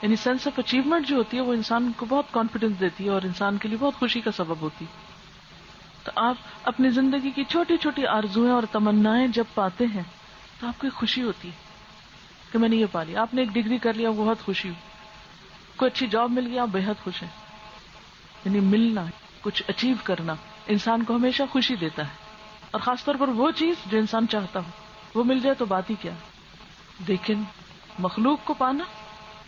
یعنی سینس آف اچیومنٹ جو ہوتی ہے وہ انسان کو بہت کانفیڈنس دیتی ہے اور انسان کے لیے بہت خوشی کا سبب ہوتی ہے۔ تو آپ اپنی زندگی کی چھوٹی چھوٹی آرزویں اور تمنائیں جب پاتے ہیں تو آپ کو ایک خوشی ہوتی ہے کہ میں نے یہ پا لیا۔ آپ نے ایک ڈگری کر لیا، بہت خوشی ہوئی، کوئی اچھی جاب مل گیا، آپ بےحد خوش ہیں۔ یعنی ملنا، کچھ اچیو کرنا انسان کو ہمیشہ خوشی دیتا ہے، اور خاص طور پر وہ چیز جو انسان چاہتا ہو وہ مل جائے تو بات ہی کیا۔ لیکن مخلوق کو پانا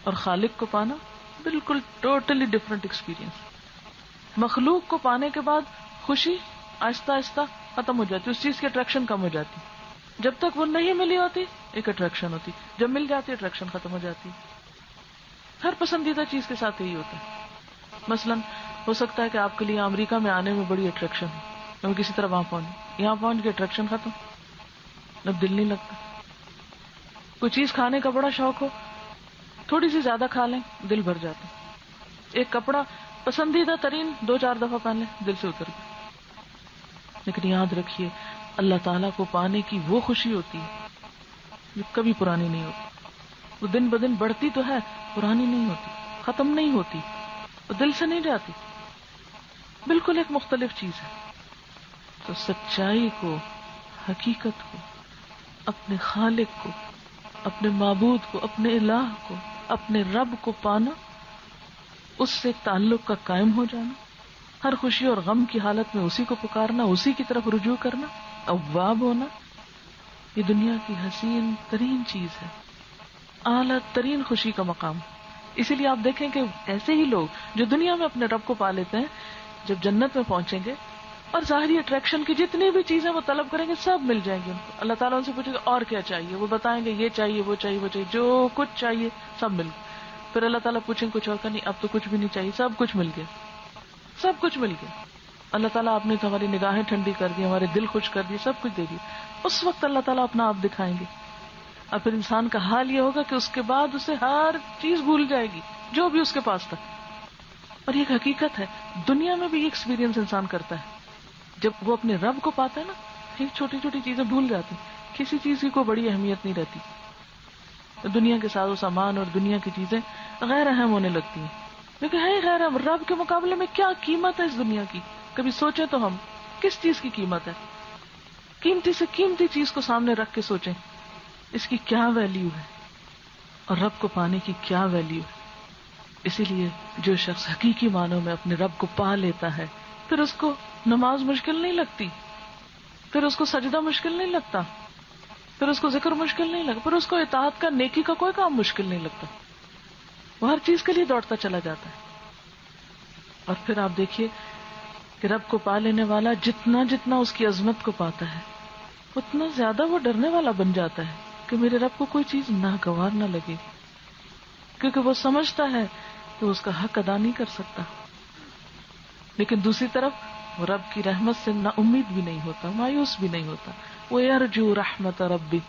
اور خالق کو پانا بالکل ٹوٹلی ڈفرنٹ ایکسپیرینس۔ مخلوق کو پانے کے بعد خوشی آہستہ آہستہ ختم ہو جاتی، اس چیز کی اٹریکشن کم ہو جاتی۔ جب تک وہ نہیں ملی ہوتی ایک اٹریکشن ہوتی، جب مل جاتی اٹریکشن ختم ہو جاتی۔ ہر پسندیدہ چیز کے ساتھ یہی ہوتا ہے۔ مثلا ہو سکتا ہے کہ آپ کے لیے امریکہ میں آنے میں بڑی اٹریکشن ہے، میں کسی طرح وہاں پہنچ، یہاں پہنچ کے اٹریکشن ختم، اب دل نہیں لگتا۔ کوئی چیز کھانے کا بڑا شوق ہو، تھوڑی سی زیادہ کھا لیں دل بھر جاتا۔ ایک کپڑا پسندیدہ ترین 2-4 دفعہ پہن لیں دل سے اتر گیا۔ لیکن یاد رکھیے اللہ تعالیٰ کو پانے کی وہ خوشی ہوتی ہے جو کبھی پرانی نہیں ہوتی، وہ دن بدن بڑھتی تو ہے، پرانی نہیں ہوتی، ختم نہیں ہوتی، وہ دل سے نہیں جاتی، بالکل ایک مختلف چیز ہے۔ تو سچائی کو، حقیقت کو، اپنے خالق کو، اپنے معبود کو، اپنے الہ کو، اپنے رب کو پانا، اس سے تعلق کا قائم ہو جانا، ہر خوشی اور غم کی حالت میں اسی کو پکارنا، اسی کی طرف رجوع کرنا، اواب ہونا، یہ دنیا کی حسین ترین چیز ہے، اعلیٰ ترین خوشی کا مقام۔ اسی لیے آپ دیکھیں کہ ایسے ہی لوگ جو دنیا میں اپنے رب کو پا لیتے ہیں، جب جنت میں پہنچیں گے اور ظاہری اٹریکشن کی جتنی بھی چیزیں وہ طلب کریں گے سب مل جائیں گے ان کو۔ اللہ تعالیٰ ان سے پوچھے گا اور کیا چاہیے، وہ بتائیں گے یہ چاہیے وہ چاہیے وہ چاہیے، جو کچھ چاہیے سب مل گیا۔ پھر اللہ تعالیٰ پوچھیں کچھ اور کا، نہیں اب تو کچھ بھی نہیں چاہیے، سب کچھ مل گیا، سب کچھ مل گیا۔ اللہ تعالیٰ آپ نے تو ہماری نگاہیں ٹھنڈی کر دی، ہمارے دل خوش کر دیے، سب کچھ دے دیا۔ اس وقت اللہ تعالیٰ اپنا آپ دکھائیں گے، اور پھر انسان کا حال یہ ہوگا کہ اس کے بعد اسے ہر چیز بھول جائے گی جو بھی اس کے پاس تھا۔ اور یہ حقیقت ہے، دنیا میں بھی یہ ایکسپیرینس انسان کرتا ہے۔ جب وہ اپنے رب کو پاتا ہے نا، پھر چھوٹی چھوٹی چیزیں بھول جاتی، کسی چیز کی کوئی بڑی اہمیت نہیں رہتی، دنیا کے ساز و سامان اور دنیا کی چیزیں غیر اہم ہونے لگتی ہیں۔ لیکن ہے غیر اہم، رب کے مقابلے میں کیا قیمت ہے اس دنیا کی؟ کبھی سوچیں تو ہم کس چیز کی قیمت ہے؟ قیمتی سے قیمتی چیز کو سامنے رکھ کے سوچیں اس کی کیا ویلیو ہے اور رب کو پانے کی کیا ویلیو ہے۔ اسی لیے جو شخص حقیقی معنوں میں اپنے رب کو پا لیتا ہے، پھر اس کو نماز مشکل نہیں لگتی، پھر اس کو سجدہ مشکل نہیں لگتا، پھر اس کو ذکر مشکل نہیں لگتا، پھر اس کو اطاعت کا، نیکی کا کوئی کام مشکل نہیں لگتا، وہ ہر چیز کے لیے دوڑتا چلا جاتا ہے۔ اور پھر آپ دیکھیے کہ رب کو پا لینے والا جتنا جتنا اس کی عظمت کو پاتا ہے اتنا زیادہ وہ ڈرنے والا بن جاتا ہے کہ میرے رب کو کوئی چیز ناگوار نہ لگے، کیونکہ وہ سمجھتا ہے کہ اس کا حق ادا نہیں کر سکتا۔ لیکن دوسری طرف وہ رب کی رحمت سے نا امید بھی نہیں ہوتا، مایوس بھی نہیں ہوتا۔ وَيَرْجُو رَحْمَةَ رَبِّهِ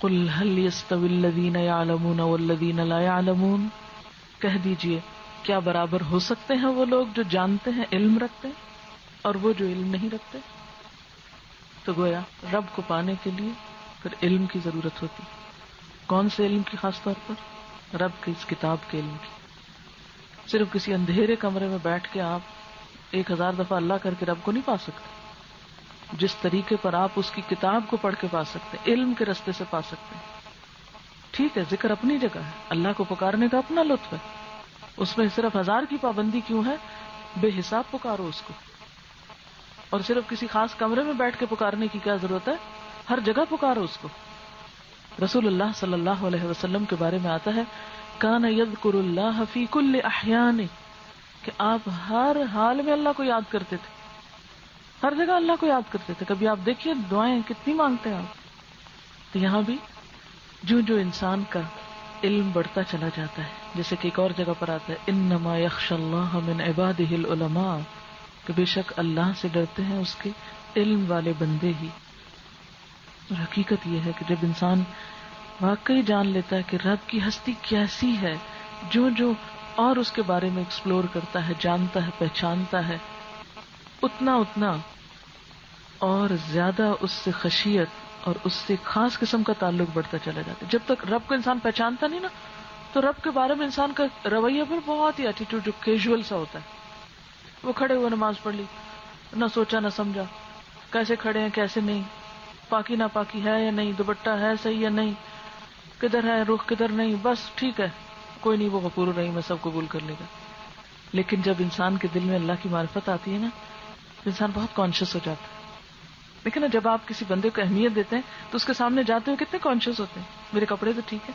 قُلْ هَلْ يَسْتَوِي الَّذِينَ يَعْلَمُونَ وَالَّذِينَ لَا يَعْلَمُونَ، کہہ دیجئے کیا برابر ہو سکتے ہیں وہ لوگ جو جانتے ہیں، علم رکھتے ہیں، اور وہ جو علم نہیں رکھتے؟ تو گویا رب کو پانے کے لیے پھر علم کی ضرورت ہوتی۔ کون سے علم کی؟ خاص طور پر رب کی اس کتاب کے علم کی۔ صرف کسی اندھیرے کمرے میں بیٹھ کے آپ 1000 دفعہ اللہ کر کے رب کو نہیں پا سکتے۔ جس طریقے پر آپ اس کی کتاب کو پڑھ کے پا سکتے ہیں، علم کے رستے سے پا سکتے ہیں۔ ٹھیک ہے، ذکر اپنی جگہ ہے، اللہ کو پکارنے کا اپنا لطف ہے، اس میں صرف 1000 کی پابندی کیوں ہے؟ بے حساب پکارو اس کو، اور صرف کسی خاص کمرے میں بیٹھ کے پکارنے کی کیا ضرورت ہے؟ ہر جگہ پکارو اس کو۔ رسول اللہ صلی اللہ علیہ وسلم کے بارے میں آتا ہے کان یذکر اللہ فی کل احیان، کہ آپ ہر حال میں اللہ کو یاد کرتے تھے، ہر جگہ اللہ کو یاد کرتے تھے۔ کبھی آپ دیکھیے دعائیں کتنی مانگتے ہیں آپ۔ تو یہاں بھی جو انسان کا علم بڑھتا چلا جاتا ہے. جیسے کہ ایک اور جگہ پر آتا ہے انما یخشی اللہ من عباده العلماء، کہ بے شک اللہ سے ڈرتے ہیں اس کے علم والے بندے ہی. اور حقیقت یہ ہے کہ جب انسان واقعی جان لیتا ہے کہ رب کی ہستی کیسی ہے، جو اور اس کے بارے میں ایکسپلور کرتا ہے، جانتا ہے، پہچانتا ہے، اتنا اور زیادہ اس سے خشیت اور اس سے خاص قسم کا تعلق بڑھتا چلا جاتا ہے. جب تک رب کو انسان پہچانتا نہیں نا، تو رب کے بارے میں انسان کا رویہ پھر بہت ہی ایٹیٹیوڈ جو کیجول سا ہوتا ہے. وہ کھڑے ہوئے نماز پڑھ لی، نہ سوچا نہ سمجھا، کیسے کھڑے ہیں کیسے نہیں، پاکی نہ پاکی ہے یا نہیں، دوپٹہ ہے صحیح یا نہیں، کدھر ہے رخ کدھر نہیں، بس ٹھیک ہے کوئی نہیں، وہ غفور الرحیم میں سب قبول کر لے گا. لیکن جب انسان کے دل میں اللہ کی معرفت آتی ہے نا، تو انسان بہت کانشیس ہو جاتا ہے. لیکن جب آپ کسی بندے کو اہمیت دیتے ہیں تو اس کے سامنے جاتے ہوئے کتنے کانشیس ہوتے ہیں، میرے کپڑے تو ٹھیک ہے،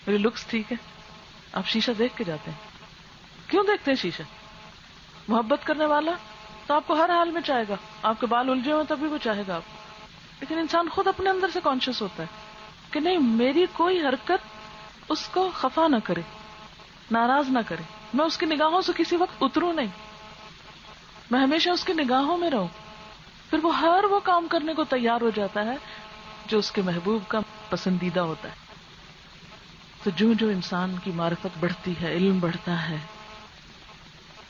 میرے لکس ٹھیک ہے. آپ شیشہ دیکھ کے جاتے ہیں. کیوں دیکھتے ہیں شیشہ؟ محبت کرنے والا تو آپ کو ہر حال میں چاہے گا، آپ کے بال الجھے ہوں تب بھی وہ چاہے گا آپ. لیکن انسان خود اپنے اندر سے کانشیس ہوتا ہے کہ نہیں، میری کوئی حرکت اس کو خفا نہ کرے، ناراض نہ کرے، میں اس کی نگاہوں سے کسی وقت اتروں نہیں، میں ہمیشہ اس کی نگاہوں میں رہوں. پھر وہ ہر وہ کام کرنے کو تیار ہو جاتا ہے جو اس کے محبوب کا پسندیدہ ہوتا ہے. تو جو انسان کی معرفت بڑھتی ہے، علم بڑھتا ہے،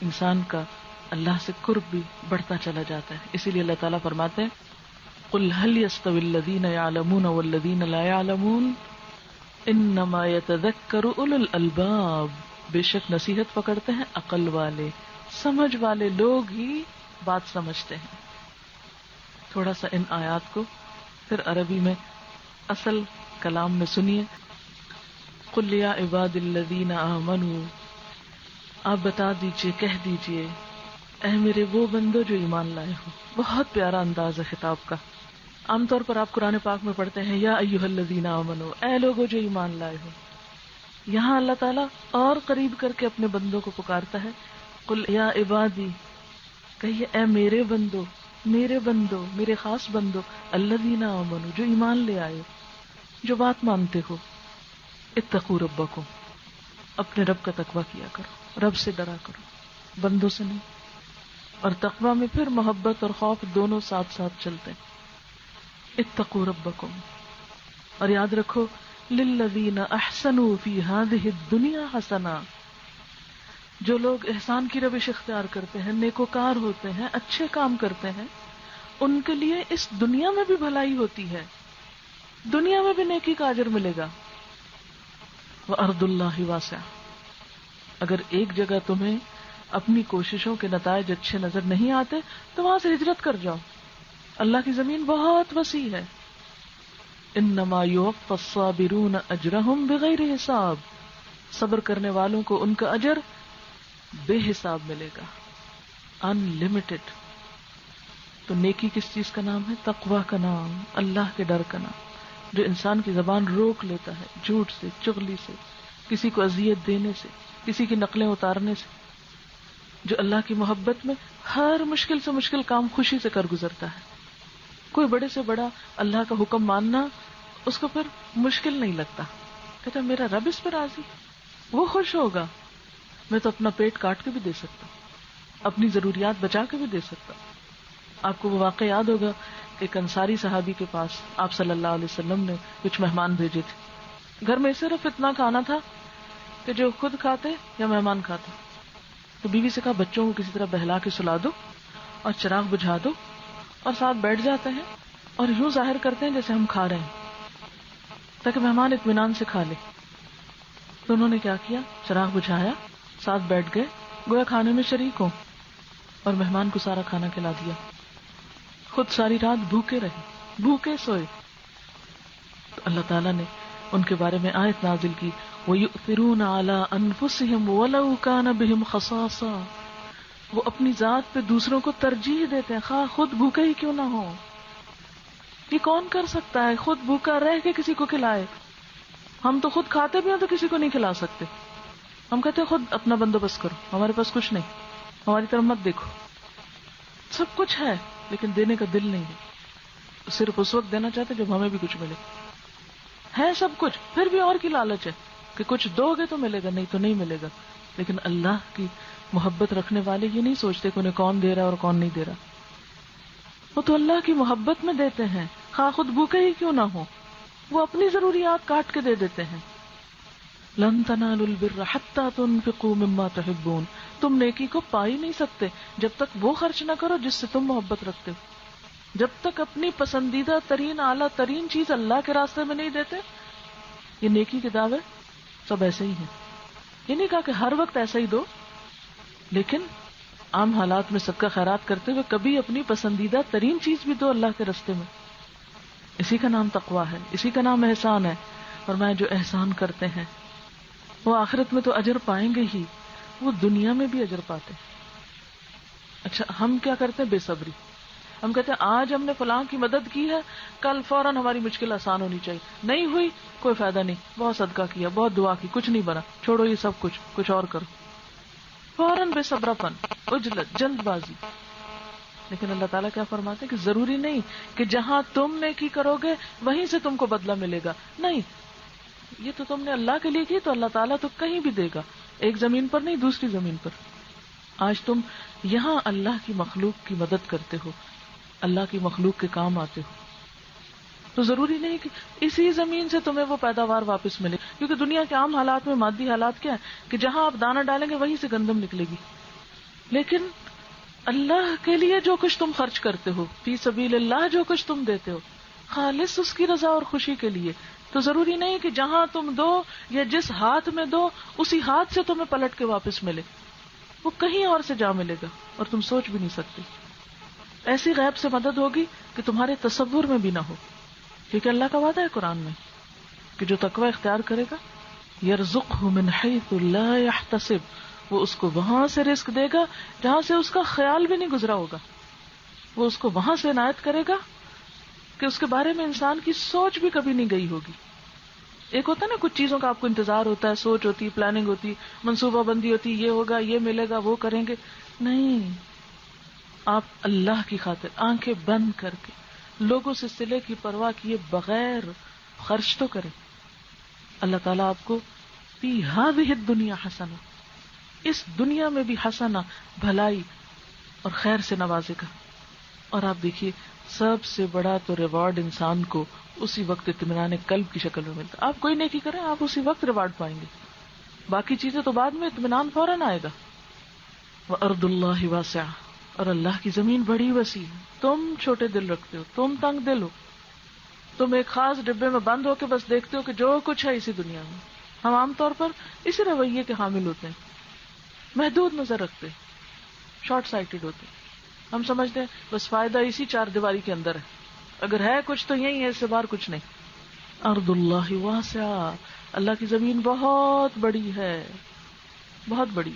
انسان کا اللہ سے قرب بھی بڑھتا چلا جاتا ہے. اسی لیے اللہ تعالیٰ فرماتے ہیں قُلْ هَلْ يَسْتَوِي الَّذِينَ يَعْلَمُونَ وَالَّذِينَ لَا يَعْلَمُونَ إِنَّمَا يَتَذَكَّرُ أُولُو الْأَلْبَابِ. بے شک نصیحت پکڑتے ہیں عقل والے، سمجھ والے لوگ ہی بات سمجھتے ہیں. تھوڑا سا ان آیات کو پھر عربی میں اصل کلام میں سنیے. قُلْ يَا عِبَادِ الَّذِينَ آمَنُوا، آپ بتا دیجئے، کہہ دیجئے اے میرے وہ بندو جو ایمان لائے ہو. بہت پیارا انداز ہے خطاب کا. عام طور پر آپ قرآن پاک میں پڑھتے ہیں یا ایھا الذین آمنوا، اے لوگو جو ایمان لائے ہو. یہاں اللہ تعالیٰ اور قریب کر کے اپنے بندوں کو پکارتا ہے. قل یا عبادی، کہیے اے میرے بندو، میرے بندو، میرے خاص بندو، الذین آمنوا، جو ایمان لے آئے، جو بات مانتے ہو. اتقوا ربکم، اپنے رب کا تقوی کیا کرو، رب سے ڈرا کرو، بندوں سے نہیں. اور تقوی میں پھر محبت اور خوف دونوں ساتھ ساتھ چلتے ہیں. اتقوا ربکم، اور یاد رکھو للذین احسنوا فی ہذہ الدنیا حسنہ، جو لوگ احسان کی روش اختیار کرتے ہیں، نیکوکار ہوتے ہیں، اچھے کام کرتے ہیں، ان کے لیے اس دنیا میں بھی بھلائی ہوتی ہے، دنیا میں بھی نیکی کا اجر ملے گا. وارض اللہ واسعہ. اگر ایک جگہ تمہیں اپنی کوششوں کے نتائج اچھے نظر نہیں آتے تو وہاں سے ہجرت کر جاؤ، اللہ کی زمین بہت وسیع ہے. انما یوفی الصابرون اجرہم بغیر حساب، صبر کرنے والوں کو ان کا اجر بے حساب ملے گا، ان لمیٹڈ. تو نیکی کس چیز کا نام ہے؟ تقوی کا نام، اللہ کے ڈر کا نام، جو انسان کی زبان روک لیتا ہے جھوٹ سے، چغلی سے، کسی کو اذیت دینے سے، کسی کی نقلیں اتارنے سے، جو اللہ کی محبت میں ہر مشکل سے مشکل کام خوشی سے کر گزرتا ہے. کوئی بڑے سے بڑا اللہ کا حکم ماننا اس کو پھر مشکل نہیں لگتا، کہتا میرا رب اس پر راضی، وہ خوش ہوگا، میں تو اپنا پیٹ کاٹ کے بھی دے سکتا، اپنی ضروریات بچا کے بھی دے سکتا. آپ کو وہ واقعہ یاد ہوگا کہ ایک انصاری صحابی کے پاس آپ صلی اللہ علیہ وسلم نے کچھ مہمان بھیجے تھے. گھر میں صرف اتنا کھانا تھا کہ جو خود کھاتے یا مہمان کھاتے. تو بیوی سے کہا بچوں کو کسی طرح بہلا کے سلا دو اور چراغ بجھا دو، اور ساتھ بیٹھ جاتے ہیں اور یوں ظاہر کرتے ہیں جیسے ہم کھا رہے ہیں تاکہ مہمان اطمینان سے کھا لے. تو انہوں نے کیا کیا، چراغ بجھایا، ساتھ بیٹھ گئے، گویا کھانے میں شریک ہوں، اور مہمان کو سارا کھانا کھلا دیا. خود ساری رات بھوکے رہے، بھوکے سوئے. تو اللہ تعالیٰ نے ان کے بارے میں آیت نازل کی وَيُؤْثِرُونَ عَلَىٰ أَنفُسِهِمْ وَلَوْ كَانَ بِهِمْ خَصَاصَةٌ، وہ اپنی ذات پہ دوسروں کو ترجیح دیتے ہیں خواہ خود بھوکے ہی کیوں نہ ہو. یہ کون کر سکتا ہے خود بھوکا رہ کے کسی کو کھلائے؟ ہم تو خود کھاتے بھی ہیں تو کسی کو نہیں کھلا سکتے. ہم کہتے ہیں خود اپنا بندوبست کرو، ہمارے پاس کچھ نہیں، ہماری طرف مت دیکھو. سب کچھ ہے لیکن دینے کا دل نہیں ہے، صرف اس وقت دینا چاہتے جب ہمیں بھی کچھ ملے. ہے سب کچھ پھر بھی اور کی لالچ ہے. کہ کچھ دو گے تو ملے گا، نہیں تو نہیں ملے گا. لیکن اللہ کی محبت رکھنے والے یہ نہیں سوچتے کہ انہیں کون دے رہا اور کون نہیں دے رہا. وہ تو اللہ کی محبت میں دیتے ہیں، خواہ خود بھوکے ہی کیوں نہ ہو. وہ اپنی ضروریات کاٹ کے دے دیتے ہیں. لن تنالوا البر حتى تنفقوا مما تحبون. تم نیکی کو پا ہی نہیں سکتے جب تک وہ خرچ نہ کرو جس سے تم محبت رکھتے ہو. جب تک اپنی پسندیدہ ترین اعلیٰ ترین چیز اللہ کے راستے میں نہیں دیتے. یہ نیکی کے دعوے سب ایسے ہی ہیں. یہ نہیں کہا کہ ہر وقت ایسا ہی دو، لیکن عام حالات میں صدقہ خیرات کرتے ہوئے کبھی اپنی پسندیدہ ترین چیز بھی دو اللہ کے راستے میں. اسی کا نام تقویٰ ہے، اسی کا نام احسان ہے. اور میں جو احسان کرتے ہیں وہ آخرت میں تو اجر پائیں گے ہی، وہ دنیا میں بھی اجر پاتے. اچھا ہم کیا کرتے ہیں؟ بے صبری. ہم کہتے ہیں آج ہم نے فلاں کی مدد کی ہے، کل فوراً ہماری مشکل آسان ہونی چاہیے. نہیں ہوئی کوئی فائدہ نہیں، بہت صدقہ کیا، بہت دعا کی، کچھ نہیں بنا، چھوڑو یہ سب کچھ اور کرو. فوراً بے صبرا پن، عجلت، جلد بازی. لیکن اللہ تعالیٰ کیا فرماتے ہیں کہ ضروری نہیں کہ جہاں تم نیکی کرو گے وہیں سے تم کو بدلہ ملے گا. نہیں، یہ تو تم نے اللہ کے لیے کی تو اللہ تعالیٰ تو کہیں بھی دے گا، ایک زمین پر نہیں دوسری زمین پر. آج تم یہاں اللہ کی مخلوق کی مدد کرتے ہو، اللہ کی مخلوق کے کام آتے ہو، تو ضروری نہیں کہ اسی زمین سے تمہیں وہ پیداوار واپس ملے. کیونکہ دنیا کے عام حالات میں مادی حالات کیا ہے کہ جہاں آپ دانہ ڈالیں گے وہیں سے گندم نکلے گی. لیکن اللہ کے لیے جو کچھ تم خرچ کرتے ہو، فی سبیل اللہ جو کچھ تم دیتے ہو، خالص اس کی رضا اور خوشی کے لیے، تو ضروری نہیں کہ جہاں تم دو یا جس ہاتھ میں دو اسی ہاتھ سے تمہیں پلٹ کے واپس ملے. وہ کہیں اور سے جا ملے گا اور تم سوچ بھی نہیں سکتے. ایسی غیب سے مدد ہوگی کہ تمہارے تصور میں بھی نہ ہو. کیونکہ اللہ کا وعدہ ہے قرآن میں کہ جو تقوی اختیار کرے گا یرزقہ من حیث لا یحتسب، وہ اس کو وہاں سے رزق دے گا جہاں سے اس کا خیال بھی نہیں گزرا ہوگا. وہ اس کو وہاں سے عنایت کرے گا کہ اس کے بارے میں انسان کی سوچ بھی کبھی نہیں گئی ہوگی. ایک ہوتا ہے نا کچھ چیزوں کا آپ کو انتظار ہوتا ہے، سوچ ہوتی، پلاننگ ہوتی، منصوبہ بندی ہوتی، یہ ہوگا، یہ ملے گا، وہ کریں گے. نہیں، آپ اللہ کی خاطر آنکھیں بند کر کے لوگوں سے صلے کی پرواہ کیے بغیر خرچ تو کریں. اللہ تعالیٰ آپ کو فی ہذہ الدنیا حسنہ، اس دنیا میں بھی حسنہ، بھلائی اور خیر سے نوازے گا. اور آپ دیکھیے سب سے بڑا تو ریوارڈ انسان کو اسی وقت اطمینان قلب کی شکل میں ملتا. آپ کوئی نیکی کریں آپ اسی وقت ریوارڈ پائیں گے، باقی چیزیں تو بعد میں، اطمینان فوراً آئے گا. وَأَرْضُ اللَّهِ وَاسِعَةٌ، اور اللہ کی زمین بڑی وسیع ہے. تم چھوٹے دل رکھتے ہو، تم تنگ دل ہو، تم ایک خاص ڈبے میں بند ہو کے بس دیکھتے ہو کہ جو کچھ ہے اسی دنیا میں. ہم عام طور پر اسی رویے کے حامل ہوتے ہیں، محدود نظر رکھتے ہیں، شارٹ سائٹڈ ہوتے ہیں. ہم سمجھتے ہیں بس فائدہ اسی چار دیواری کے اندر ہے، اگر ہے کچھ تو یہی ہے، اس سے باہر کچھ نہیں. ارض اللہ واسعہ، اللہ کی زمین بہت بڑی ہے، بہت بڑی.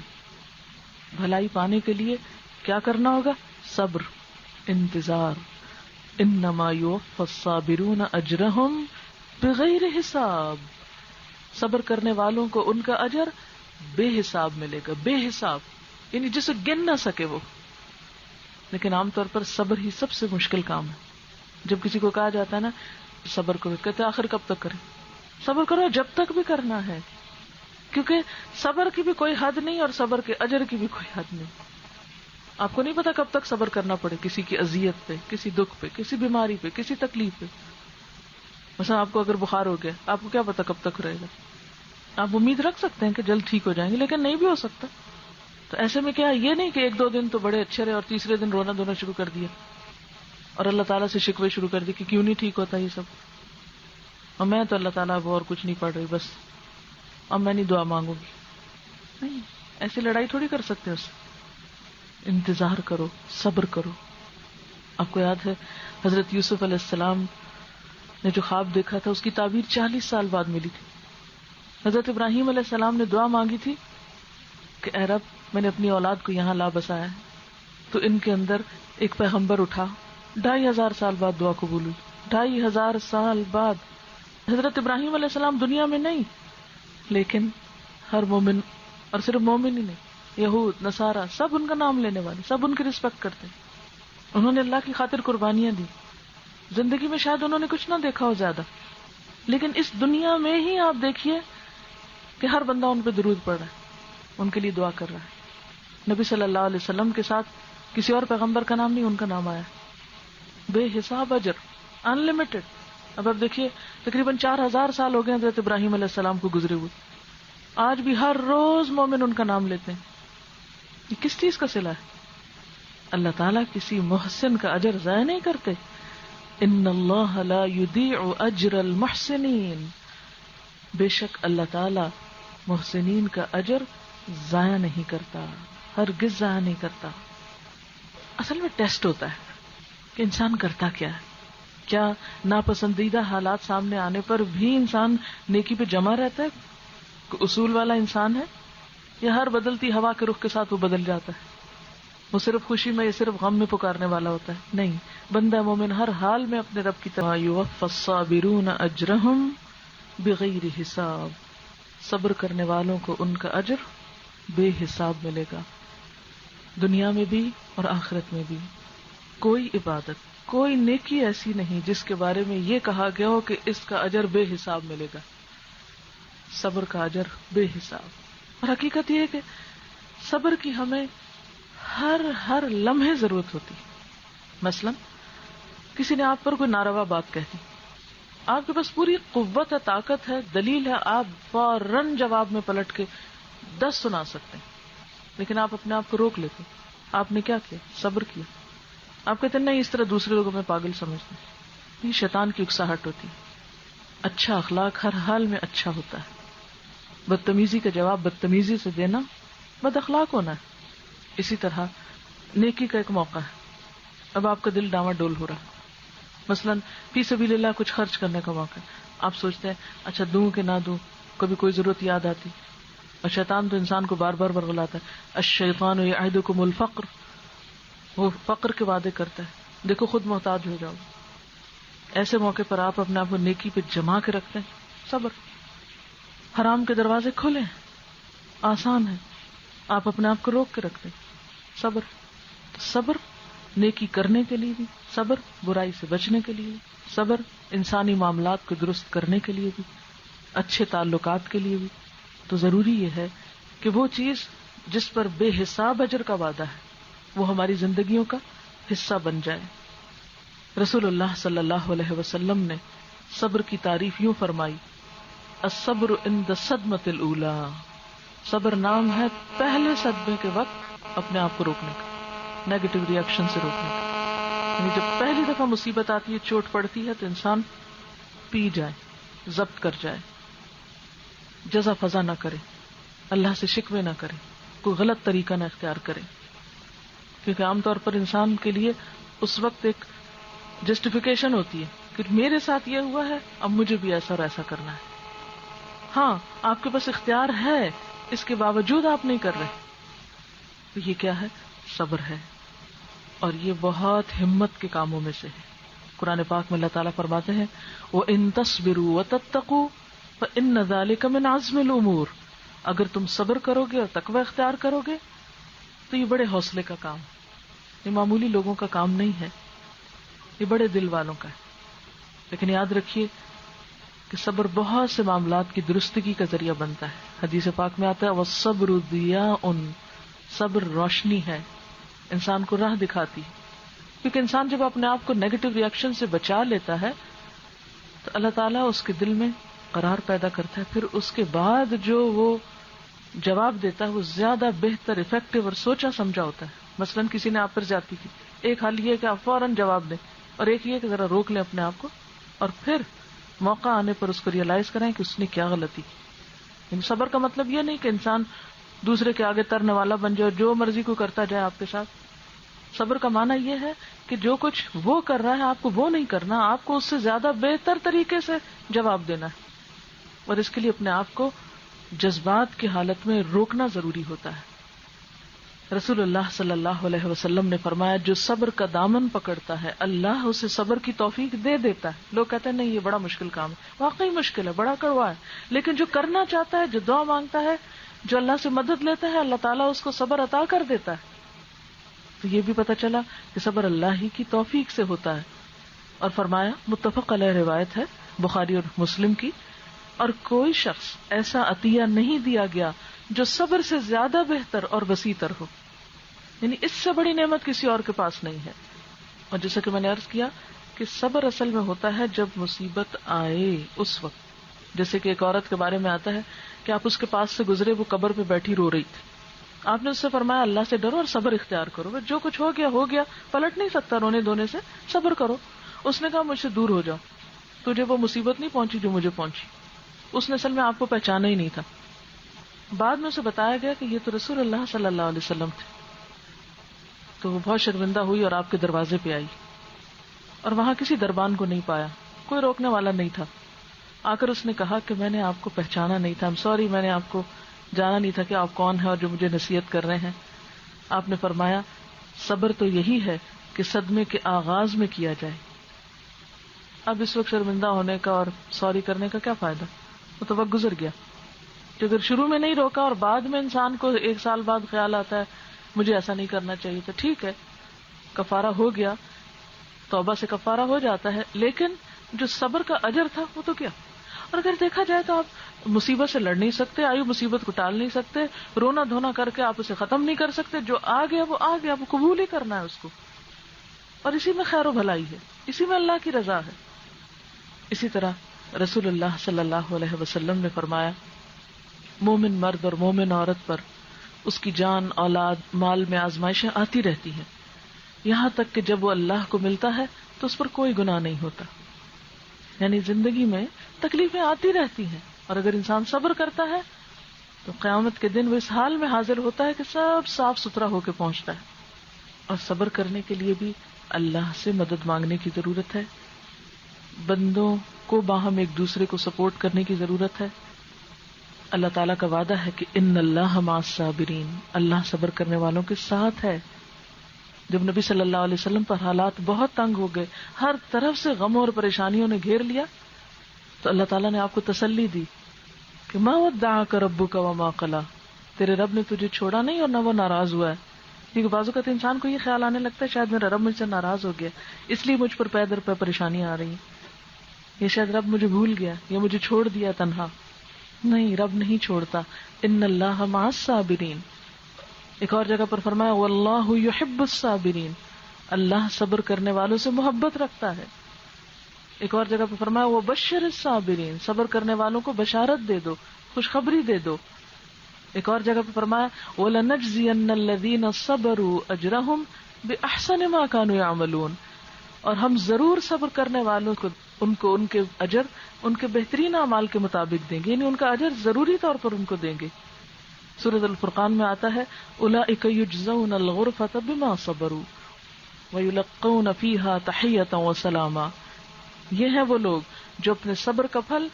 بھلائی پانے کے لیے کیا کرنا ہوگا؟ صبر، انتظار. انما یوفی الصابرون اجرہم بغیر حساب، صبر کرنے والوں کو ان کا اجر بے حساب ملے گا، بے حساب، یعنی جسے گن نہ سکے وہ. لیکن عام طور پر صبر ہی سب سے مشکل کام ہے. جب کسی کو کہا جاتا ہے نا صبر کرو، کہتے ہیں آخر کب تک کریں؟ صبر کرو جب تک بھی کرنا ہے، کیونکہ صبر کی بھی کوئی حد نہیں اور صبر کے اجر کی بھی کوئی حد نہیں. آپ کو نہیں پتا کب تک صبر کرنا پڑے کسی کی اذیت پہ، کسی دکھ پہ، کسی بیماری پہ، کسی تکلیف پہ. مثلا آپ کو اگر بخار ہو گیا، آپ کو کیا پتا کب تک رہے گا؟ آپ امید رکھ سکتے ہیں کہ جلد ٹھیک ہو جائیں گے، لیکن نہیں بھی ہو سکتا. تو ایسے میں کیا یہ نہیں کہ ایک دو دن تو بڑے اچھے رہے اور تیسرے دن رونا دھونا شروع کر دیا اور اللہ تعالیٰ سے شکوے شروع کر دی کہ کیوں نہیں ٹھیک ہوتا یہ سب، اور میں تو اللہ تعالیٰ اب اور کچھ نہیں پڑھ رہی، بس اب میں نہیں دعا مانگوں گی. نہیں، ایسی لڑائی تھوڑی کر سکتے اس سے. انتظار کرو، صبر کرو. آپ کو یاد ہے حضرت یوسف علیہ السلام نے جو خواب دیکھا تھا اس کی تعبیر 40 سال بعد ملی تھی. حضرت ابراہیم علیہ السلام نے دعا مانگی تھی کہ اے رب میں نے اپنی اولاد کو یہاں لا بسایا ہے تو ان کے اندر ایک پیغمبر اٹھا. 2500 سال بعد دعا قبول ہوئی. 2500 سال بعد. حضرت ابراہیم علیہ السلام دنیا میں نہیں، لیکن ہر مومن، اور صرف مومن ہی نہیں، یہود، نصارہ، سب ان کا نام لینے والے، سب ان کی رسپیکٹ کرتے ہیں. انہوں نے اللہ کی خاطر قربانیاں دی. زندگی میں شاید انہوں نے کچھ نہ دیکھا ہو زیادہ، لیکن اس دنیا میں ہی آپ دیکھیے کہ ہر بندہ ان پہ درود پڑھ رہا ہے، ان کے لیے دعا کر رہا ہے. نبی صلی اللہ علیہ وسلم کے ساتھ کسی اور پیغمبر کا نام نہیں، ان کا نام آیا. بے حساب اجر، ان لمیٹڈ. اب آپ دیکھیے تقریباً 4000 سال ہو گئے حضرت ابراہیم علیہ السلام کو گزرے ہوئے، آج بھی ہر روز مومن ان کا نام لیتے ہیں. یہ کس چیز کا صلہ ہے؟ اللہ تعالیٰ کسی محسن کا اجر ضائع نہیں کرتے. ان اللہ لا یضیع اجر المحسنین، بے شک اللہ تعالیٰ محسنین کا اجر ضائع نہیں کرتا، ہرگز ضائع نہیں کرتا. اصل میں ٹیسٹ ہوتا ہے کہ انسان کرتا کیا ہے. کیا ناپسندیدہ حالات سامنے آنے پر بھی انسان نیکی پہ جمع رہتا ہے، کوئی اصول والا انسان ہے، یا ہر بدلتی ہوا کے رخ کے ساتھ وہ بدل جاتا ہے، وہ صرف خوشی میں یا صرف غم میں پکارنے والا ہوتا ہے؟ نہیں، بندہ مومن ہر حال میں اپنے رب کی طرح یوفی الصابرون اجرہم بغیر حساب، صبر کرنے والوں کو ان کا اجر بے حساب ملے گا، دنیا میں بھی اور آخرت میں بھی. کوئی عبادت، کوئی نیکی ایسی نہیں جس کے بارے میں یہ کہا گیا ہو کہ اس کا اجر بے حساب ملے گا. صبر کا اجر بے حساب. اور حقیقت یہ ہے کہ صبر کی ہمیں ہر لمحے ضرورت ہوتی. مثلا کسی نے آپ پر کوئی ناروا بات کہہ دی، آپ کے پاس پوری قوت ہے، طاقت ہے، دلیل ہے، آپ فوراً جواب میں پلٹ کے 10 سنا سکتے ہیں، لیکن آپ اپنے آپ کو روک لیتے. آپ نے کیا کیا؟ صبر کیا. آپ کہتے ہیں نہیں، اس طرح دوسرے لوگوں میں پاگل سمجھتے ہیں. یہ شیطان کی اکساہٹ ہوتی. اچھا اخلاق ہر حال میں اچھا ہوتا ہے. بدتمیزی کا جواب بدتمیزی سے دینا بد اخلاق ہونا ہے. اسی طرح نیکی کا ایک موقع ہے، اب آپ کا دل ڈاواں ڈول ہو رہا ہے، مثلا فی سبیل اللہ کچھ خرچ کرنے کا موقع ہے. آپ سوچتے ہیں اچھا دوں کہ نہ دوں، کبھی کوئی ضرورت یاد آتی. اور شیطان تو انسان کو بار بار برگلاتا ہے. الشیطان یعدکم الفقر، وہ فقر کے وعدے کرتا ہے، دیکھو خود محتاج ہو جاؤ. ایسے موقع پر آپ اپنے آپ کو نیکی پہ جما کے رکھتے ہیں. صبر. حرام کے دروازے کھلے ہیں، آسان ہے، آپ اپنے آپ کو روک کے رکھتے ہیں. صبر. صبر نیکی کرنے کے لیے بھی، صبر برائی سے بچنے کے لیے بھی، صبر انسانی معاملات کو درست کرنے کے لیے بھی، اچھے تعلقات کے لیے بھی. تو ضروری یہ ہے کہ وہ چیز جس پر بے حساب اجر کا وعدہ ہے وہ ہماری زندگیوں کا حصہ بن جائے. رسول اللہ صلی اللہ علیہ وسلم نے صبر کی تعریف یوں فرمائی: الصبر عند الصدمۃ الاولی، صبر نام ہے پہلے صدمے کے وقت اپنے آپ کو روکنے کا، نیگیٹو ری ایکشن سے روکنے کا. یعنی جب پہلی دفعہ مصیبت آتی ہے، چوٹ پڑتی ہے، تو انسان پی جائے، ضبط کر جائے، جزا فضا نہ کرے، اللہ سے شکوے نہ کرے، کوئی غلط طریقہ نہ اختیار کرے. کیونکہ عام طور پر انسان کے لیے اس وقت ایک جسٹیفیکیشن ہوتی ہے کہ میرے ساتھ یہ ہوا ہے، اب مجھے بھی ایسا اور ایسا کرنا ہے. ہاں آپ کے پاس اختیار ہے، اس کے باوجود آپ نہیں کر رہے، تو یہ کیا ہے؟ صبر ہے. اور یہ بہت ہمت کے کاموں میں سے ہے. قرآن پاک میں اللہ تعالیٰ فرماتے ہیں وَإِن تَصْبِرُوا وَتَتَّقُوا فَإِنَّ ذَلِكَ مِنْ عَزْمِ الْأُمُورِ، اگر تم صبر کرو گے اور تقوی اختیار کرو گے تو یہ بڑے حوصلے کا کام، یہ معمولی لوگوں کا کام نہیں ہے، یہ بڑے دل والوں کا ہے. لیکن یاد رکھیے کہ صبر بہت سے معاملات کی درستگی کا ذریعہ بنتا ہے. حدیث پاک میں آتا ہے وَالصَّبْرُ ضِيَاءٌ، صبر روشنی ہے، انسان کو راہ دکھاتی ہے. کیونکہ انسان جب اپنے آپ کو نیگیٹو ری ایکشن سے بچا لیتا ہے تو اللہ تعالیٰ اس کے دل میں قرار پیدا کرتا ہے، پھر اس کے بعد جو وہ جواب دیتا ہے وہ زیادہ بہتر، افیکٹو اور سوچا سمجھا ہوتا ہے. مثلاً کسی نے آپ پر زیادتی کی، ایک حل یہ کہ آپ فوراً جواب دیں، اور ایک یہ کہ ذرا روک لیں اپنے آپ کو، اور پھر موقع آنے پر اس کو ریئلائز کریں کہ اس نے کیا غلطی کی. یعنی صبر کا مطلب یہ نہیں کہ انسان دوسرے کے آگے ترنے والا بن جائے اور جو مرضی کو کرتا جائے آپ کے ساتھ. صبر کا معنی یہ ہے کہ جو کچھ وہ کر رہا ہے آپ کو وہ نہیں کرنا، آپ کو اس سے زیادہ بہتر طریقے سے جواب دینا ہے. اور اس کے لیے اپنے آپ کو جذبات کی حالت میں روکنا ضروری ہوتا ہے. رسول اللہ صلی اللہ علیہ وسلم نے فرمایا جو صبر کا دامن پکڑتا ہے اللہ اسے صبر کی توفیق دے دیتا ہے. لوگ کہتے ہیں نہیں یہ بڑا مشکل کام ہے، واقعی مشکل ہے، بڑا کڑوا ہے، لیکن جو کرنا چاہتا ہے، جو دعا مانگتا ہے، جو اللہ سے مدد لیتا ہے، اللہ تعالیٰ اس کو صبر عطا کر دیتا ہے. تو یہ بھی پتہ چلا کہ صبر اللہ ہی کی توفیق سے ہوتا ہے. اور فرمایا، متفق علیہ روایت ہے بخاری اور مسلم کی، اور کوئی شخص ایسا عطیہ نہیں دیا گیا جو صبر سے زیادہ بہتر اور وسیع تر ہو. یعنی اس سے بڑی نعمت کسی اور کے پاس نہیں ہے. اور جیسا کہ میں نے عرض کیا کہ صبر اصل میں ہوتا ہے جب مصیبت آئے اس وقت. جیسے کہ ایک عورت کے بارے میں آتا ہے کہ آپ اس کے پاس سے گزرے, وہ قبر پہ بیٹھی رو رہی تھی. آپ نے اس سے فرمایا اللہ سے ڈرو اور صبر اختیار کرو, جو کچھ ہو گیا, پلٹ نہیں سکتا رونے دھونے سے, صبر کرو. اس نے کہا مجھ سے دور ہو جاؤ, تجھے وہ مصیبت نہیں پہنچی جو مجھے پہنچی. اس نے اصل میں آپ کو پہچانا ہی نہیں تھا. بعد میں اسے بتایا گیا کہ یہ تو رسول اللہ صلی اللہ علیہ وسلم تھے. تو وہ بہت شرمندہ ہوئی اور آپ کے دروازے پہ آئی, اور وہاں کسی دربان کو نہیں پایا, کوئی روکنے والا نہیں تھا. آ کر اس نے کہا کہ میں نے آپ کو پہچانا نہیں تھا, سوری, میں نے آپ کو جانا نہیں تھا کہ آپ کون ہیں اور جو مجھے نصیحت کر رہے ہیں. آپ نے فرمایا صبر تو یہی ہے کہ صدمے کے آغاز میں کیا جائے. اب اس وقت شرمندہ ہونے کا اور سوری کرنے کا کیا فائدہ, وہ تو وقت گزر گیا. کہ اگر شروع میں نہیں روکا اور بعد میں انسان کو 1 سال بعد خیال آتا ہے مجھے ایسا نہیں کرنا چاہیے, تو ٹھیک ہے, کفارہ ہو گیا, توبہ سے کفارہ ہو جاتا ہے. لیکن جو صبر کا اجر تھا وہ تو کیا. اور اگر دیکھا جائے تو آپ مصیبت سے لڑ نہیں سکتے, آئی مصیبت کو ٹال نہیں سکتے, رونا دھونا کر کے آپ اسے ختم نہیں کر سکتے. جو آ گیا وہ آ گیا, وہ قبول ہی کرنا ہے اس کو, اور اسی میں خیر و بھلائی ہے, اسی میں اللہ کی رضا ہے. اسی طرح رسول اللہ صلی اللہ علیہ وسلم نے فرمایا مومن مرد اور مومن عورت پر اس کی جان, اولاد, مال میں آزمائشیں آتی رہتی ہیں, یہاں تک کہ جب وہ اللہ کو ملتا ہے تو اس پر کوئی گناہ نہیں ہوتا. یعنی زندگی میں تکلیفیں آتی رہتی ہیں, اور اگر انسان صبر کرتا ہے تو قیامت کے دن وہ اس حال میں حاضر ہوتا ہے کہ سب صاف ستھرا ہو کے پہنچتا ہے. اور صبر کرنے کے لیے بھی اللہ سے مدد مانگنے کی ضرورت ہے, بندوں کو باہم ایک دوسرے کو سپورٹ کرنے کی ضرورت ہے. اللہ تعالیٰ کا وعدہ ہے کہ ان اللہ مع الصابرین, اللہ صبر کرنے والوں کے ساتھ ہے. جب نبی صلی اللہ علیہ وسلم پر حالات بہت تنگ ہو گئے, ہر طرف سے غموں اور پریشانیوں نے گھیر لیا, تو اللہ تعالیٰ نے آپ کو تسلی دی کہ ما ودعک ربک وما قلی, تیرے رب نے تجھے چھوڑا نہیں اور نہ وہ ناراض ہوا ہے. کیونکہ بعض اوقات انسان کو یہ خیال آنے لگتا ہے شاید میرا رب مجھ سے ناراض ہو گیا, اس لیے مجھ پر پے در پے پریشانیاں آ رہی ہیں, یہ شاید رب مجھے بھول گیا یا مجھے چھوڑ دیا تنہا. نہیں, رب نہیں چھوڑتا. ان اللہ مع الصابرین. ایک اور جگہ پر فرمایا واللہ یحب الصابرین, اللہ صبر کرنے والوں سے محبت رکھتا ہے. ایک اور جگہ پر فرمایا وبشر الصابرین, صبر کرنے والوں کو بشارت دے دو, خوشخبری دے دو. ایک اور جگہ پر فرمایا وَلَنَجْزِيَنَّ الَّذِينَ صَبَرُوا أَجْرَهُمْ بِأَحْسَنِ مَا كَانُوا يَعْمَلُونَ, اور ہم ضرور صبر کرنے والوں کو ان کے اجر ان کے بہترین اعمال کے مطابق دیں گے, یعنی ان کا اجر ضروری طور پر ان کو دیں گے. سورۃ الفرقان میں آتا ہے اولئک یجزون الغرفۃ بما صبروا ویلقون فیہا تحیۃ وسلاما, یہ ہیں وہ لوگ جو اپنے صبر کا پھل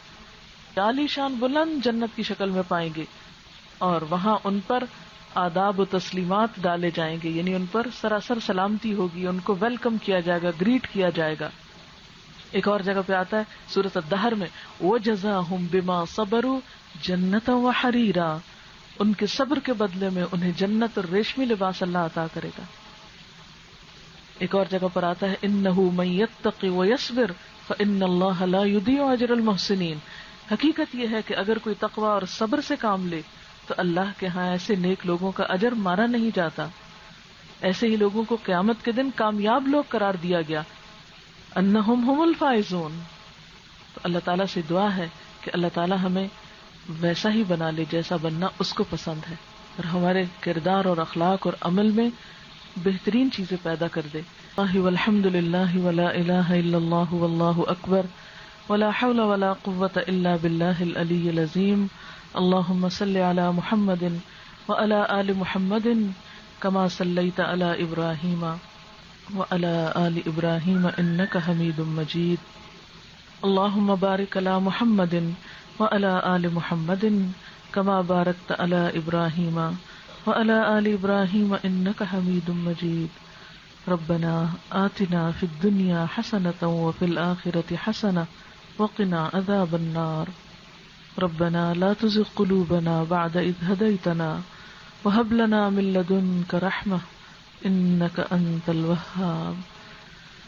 عالی شان بلند جنت کی شکل میں پائیں گے, اور وہاں ان پر آداب و تسلیمات ڈالے جائیں گے, یعنی ان پر سراسر سلامتی ہوگی, ان کو ویلکم کیا جائے گا, گریٹ کیا جائے گا. ایک اور جگہ پہ آتا ہے سورۃ الدہر میں وَجَزَاهُمْ بِمَا صَبَرُوا جَنَّةً وَحَرِيرًا, ان کے صبر کے بدلے میں انہیں جنت اور ریشمی لباس اللہ عطا کرے گا. ایک اور جگہ پر آتا ہے إِنَّهُ مَن يَتَّقِ وَيَصْبِرْ فَإِنَّ اللَّهَ لَا يُضِيعُ أَجْرَ الْمُحْسِنِينَ. حقیقت یہ ہے کہ اگر کوئی تقوی اور صبر سے کام لے تو اللہ کے ہاں ایسے نیک لوگوں کا اجر مارا نہیں جاتا. ایسے ہی لوگوں کو قیامت کے دن کامیاب لوگ قرار دیا گیا. انہم ہم الفائزون. تو اللہ تعالیٰ سے دعا ہے کہ اللہ تعالیٰ ہمیں ویسا ہی بنا لے جیسا بننا اس کو پسند ہے, اور ہمارے کردار اور اخلاق اور عمل میں بہترین چیزیں پیدا کر دے. والحمد للہ ولا الہ الا اللہ واللہ اکبر ولا حول ولا قوة الا باللہ العلی العظیم. اللہم صلی علی محمد وعلی آل محمد کما صلیت علی ابراہیم وعلی آل ابراہیم انک حمید مجید. اللہم بارک علی محمد وعلی آل محمد کما بارکت علی ابراہیم وعلی آل ابراہیم انک حمید مجید. ربنا آتنا فی الدنیا حسنۃ وفی الآخرۃ حسنۃ وقنا عذاب النار. ربنا لا تزغ قلوبنا بعد إذ هديتنا وهب لنا من لدنك رحمة إنك أنت الوهاب.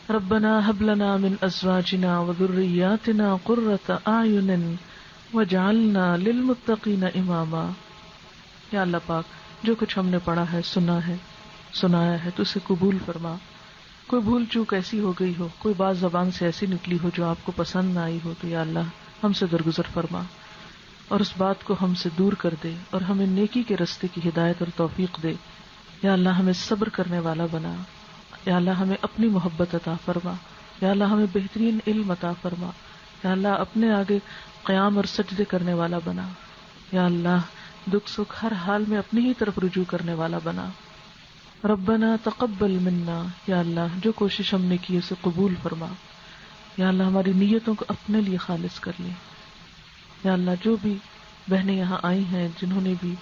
ربنا هب لنا من أزواجنا وذرياتنا قرة أعين وجعلنا للمتقین اماما. یا اللہ پاک جو کچھ ہم نے پڑھا ہے، سنا ہے، سنایا ہے، تو اسے قبول فرما. کوئی بھول چوک ایسی ہو گئی ہو، کوئی بات زبان سے ایسی نکلی ہو جو آپ کو پسند نہ آئی ہو، تو یا اللہ ہم سے درگزر فرما اور اس بات کو ہم سے دور کر دے اور ہمیں نیکی کے رستے کی ہدایت اور توفیق دے. یا اللہ ہمیں صبر کرنے والا بنا. یا اللہ ہمیں اپنی محبت عطا فرما. یا اللہ ہمیں بہترین علم عطا فرما. یا اللہ اپنے آگے قیام اور سجدے کرنے والا بنا. یا اللہ دکھ سکھ ہر حال میں اپنی ہی طرف رجوع کرنے والا بنا. ربنا تقبل منا. یا اللہ جو کوشش ہم نے کی اسے قبول فرما. یا اللہ ہماری نیتوں کو اپنے لیے خالص کر لے. یا اللہ جو بھی بہنیں یہاں آئی ہیں، جنہوں نے بھی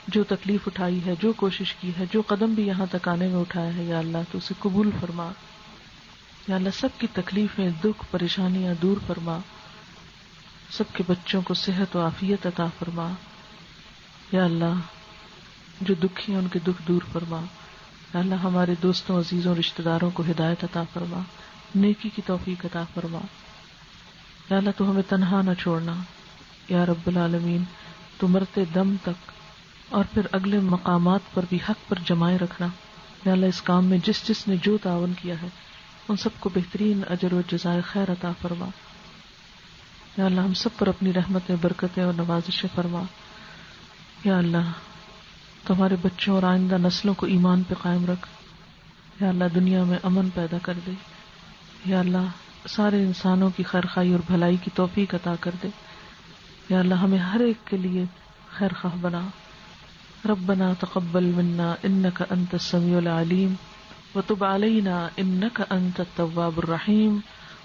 جو تکلیف اٹھائی ہے، جو کوشش کی ہے، جو قدم بھی یہاں تک آنے میں اٹھایا ہے، یا اللہ تو اسے قبول فرما. یا اللہ سب کی تکلیفیں، دکھ، پریشانیاں دور فرما. سب کے بچوں کو صحت و عافیت عطا فرما. یا اللہ جو دکھی ہیں ان کے دکھ دور فرما. یا اللہ ہمارے دوستوں، عزیزوں، رشتہ داروں کو ہدایت عطا فرما، نیکی کی توفیق عطا فرما. یا اللہ تو ہمیں تنہا نہ چھوڑنا. یا رب العالمین تو مرتے دم تک اور پھر اگلے مقامات پر بھی حق پر جمائے رکھنا. یا اللہ اس کام میں جس جس نے جو تعاون کیا ہے ان سب کو بہترین اجر و جزائے خیر عطا فرما. یا اللہ ہم سب پر اپنی رحمتیں، برکتیں اور نوازشیں فرما. یا اللہ تمہارے بچوں اور آئندہ نسلوں کو ایمان پہ قائم رکھ. یا اللہ دنیا میں امن پیدا کر دے. یا اللہ سارے انسانوں کی خیرخواہی اور بھلائی کی توفیق عطا کر دے. یا اللہ ہمیں ہر ایک کے لیے خیر خواہ بنا. ربنا تقبل منا انک انت السمیع العلیم وتب علینا انک انت التواب الرحیم.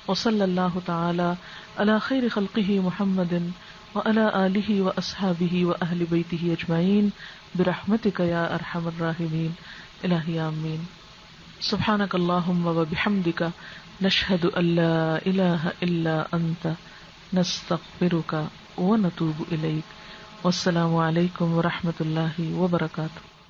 وصلی اللہ تعالی علی خیر خلقہ محمد وعلی آلہ واصحابہ واہل بیتہ اجمعین برحمتک یا ارحم الراحمین. الہی آمین. سبحانک اللہم وبحمدک نشہد ان لا الہ الا انت نستغفرک ونتوب الیک. والسلام علیکم ورحمۃ اللہ وبرکاتہ.